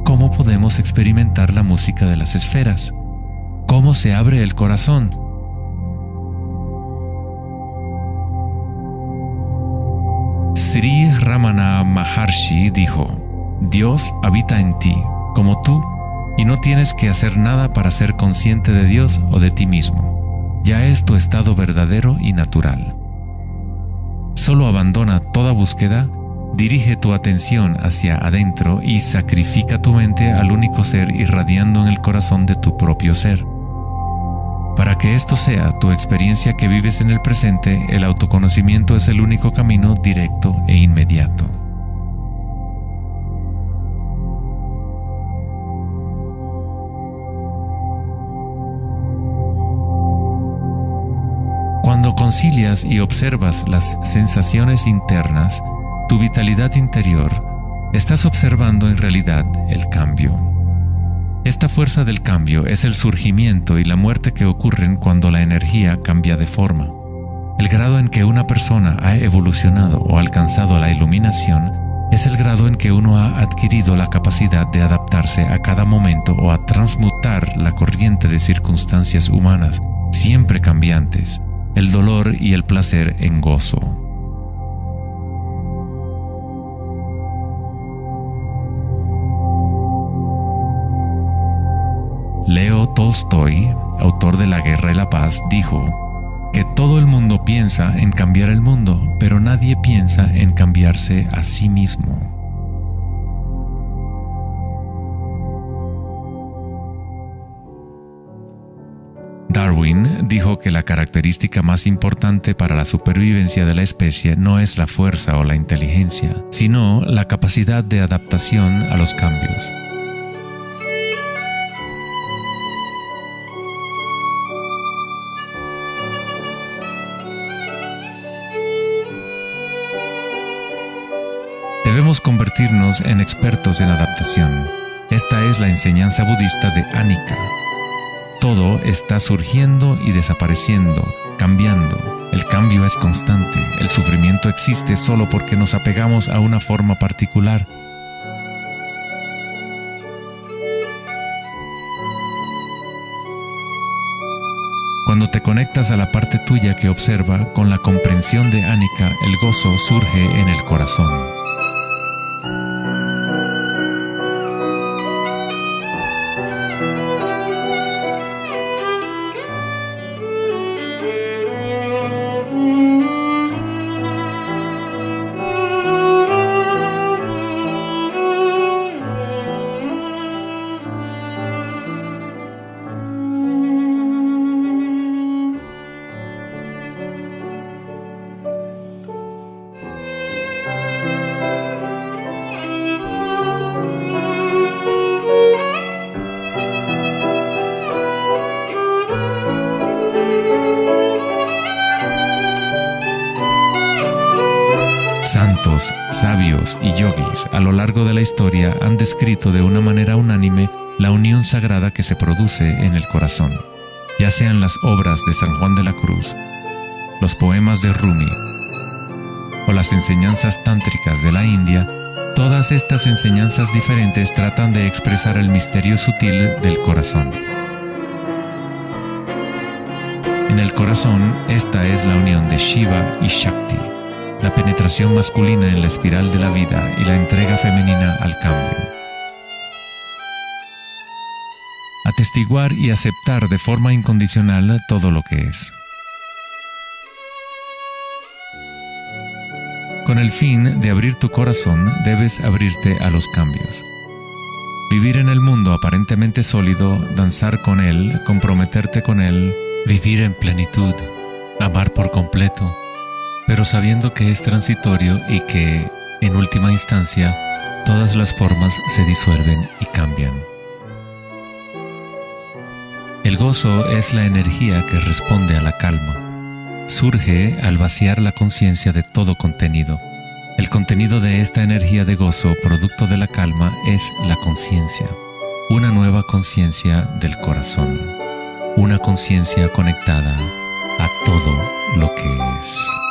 ¿Cómo podemos experimentar la música de las esferas? ¿Cómo se abre el corazón? Sri Ramana Maharshi dijo: Dios habita en ti, como tú, y no tienes que hacer nada para ser consciente de Dios o de ti mismo. Ya es tu estado verdadero y natural. Solo abandona toda búsqueda, dirige tu atención hacia adentro y sacrifica tu mente al único ser irradiando en el corazón de tu propio ser. Para que esto sea tu experiencia que vives en el presente, el autoconocimiento es el único camino directo e inmediato. Cuando concilias y observas las sensaciones internas, tu vitalidad interior, estás observando en realidad el cambio. Esta fuerza del cambio es el surgimiento y la muerte que ocurren cuando la energía cambia de forma. El grado en que una persona ha evolucionado o alcanzado la iluminación es el grado en que uno ha adquirido la capacidad de adaptarse a cada momento o a transmutar la corriente de circunstancias humanas, siempre cambiantes, el dolor y el placer en gozo. Leo Tolstoy, autor de La Guerra y la Paz, dijo que todo el mundo piensa en cambiar el mundo, pero nadie piensa en cambiarse a sí mismo. Darwin dijo que la característica más importante para la supervivencia de la especie no es la fuerza o la inteligencia, sino la capacidad de adaptación a los cambios. Debemos convertirnos en expertos en adaptación. Esta es la enseñanza budista de Anicca. Todo está surgiendo y desapareciendo, cambiando. El cambio es constante. El sufrimiento existe solo porque nos apegamos a una forma particular. Cuando te conectas a la parte tuya que observa, con la comprensión de Anicca, el gozo surge en el corazón. Santos, sabios y yogis a lo largo de la historia han descrito de una manera unánime la unión sagrada que se produce en el corazón, ya sean las obras de San Juan de la Cruz, los poemas de Rumi o las enseñanzas tántricas de la India. Todas estas enseñanzas diferentes tratan de expresar el misterio sutil del corazón. En el corazón, esta es la unión de Shiva y Shakti, la penetración masculina en la espiral de la vida y la entrega femenina al cambio. Atestiguar y aceptar de forma incondicional todo lo que es. Con el fin de abrir tu corazón, debes abrirte a los cambios. Vivir en el mundo aparentemente sólido, danzar con él, comprometerte con él, vivir en plenitud, amar por completo, pero sabiendo que es transitorio y que, en última instancia, todas las formas se disuelven y cambian. El gozo es la energía que responde a la calma. Surge al vaciar la conciencia de todo contenido. El contenido de esta energía de gozo, producto de la calma, es la conciencia. Una nueva conciencia del corazón. Una conciencia conectada a todo lo que es.